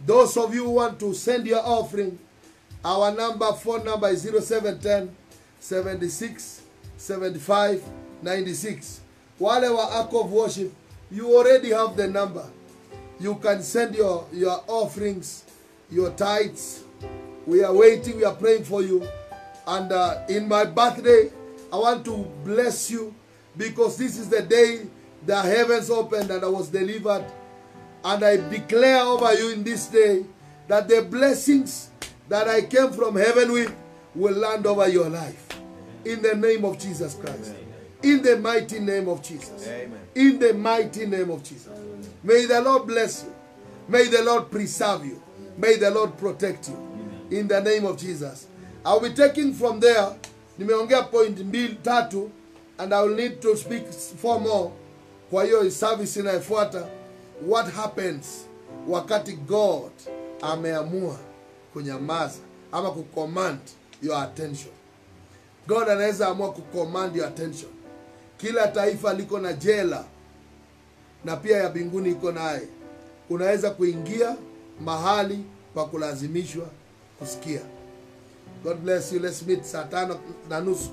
those of you who want to send your offering, our phone number is 0710 76 75 96. Wale wa Ark of Worship, you already have the number. You can send your offerings, your tithes. We are waiting, we are praying for you. And in my birthday, I want to bless you because this is the day the heavens opened and I was delivered. And I declare over you in this day that the blessings that I came from heaven with will land over your life. In the name of Jesus Christ. Amen. In the mighty name of Jesus. Amen. In the mighty name of Jesus. Amen. May the Lord bless you. May the Lord preserve you. May the Lord protect you. Amen. In the name of Jesus. I'll be taking from there. Nimeongea point 2-3 and I will need to speak 4 more. Kwa hiyo service inayofuata. What happens wakati God ameamua kunyamaza ama kucommand your attention. God anaweza amua kucommand your attention. Kila taifa liko na jela na pia ya mbinguni iko naye. Unaweza kuingia mahali pa kulazimishwa kusikia. God bless you. Let's meet saa 5:30.